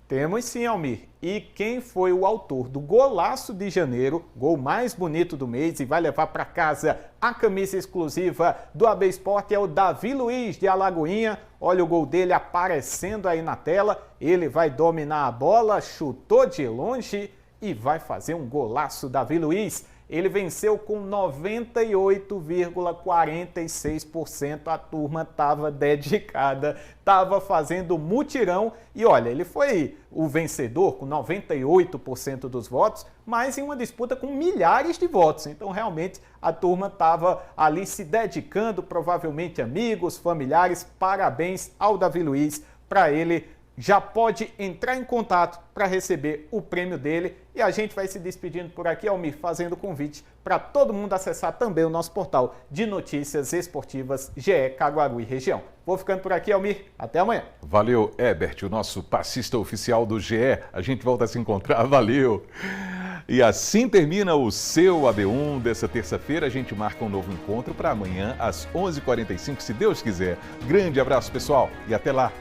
Temos sim, Almir. E quem foi o autor do golaço de janeiro, gol mais bonito do mês e vai levar para casa a camisa exclusiva do AB Sport é o Davi Luiz de Alagoinha. Olha o gol dele aparecendo aí na tela. Ele vai dominar a bola, chutou de longe e vai fazer um golaço, Davi Luiz. Ele venceu com 98,46%. A turma estava dedicada, estava fazendo mutirão. E olha, ele foi o vencedor com 98% dos votos, mas em uma disputa com milhares de votos. Então, realmente, a turma estava ali se dedicando, provavelmente amigos, familiares. Parabéns ao Davi Luiz, para ele. Já pode entrar em contato para receber o prêmio dele. E a gente vai se despedindo por aqui, Almir, fazendo convite para todo mundo acessar também o nosso portal de notícias esportivas GE Caruaru e região. Vou ficando por aqui, Almir. Até amanhã. Valeu, Herbert, o nosso passista oficial do GE. A gente volta a se encontrar. Valeu. E assim termina o seu AB1 dessa terça-feira. A gente marca um novo encontro para amanhã às 11h45, se Deus quiser. Grande abraço, pessoal, e até lá.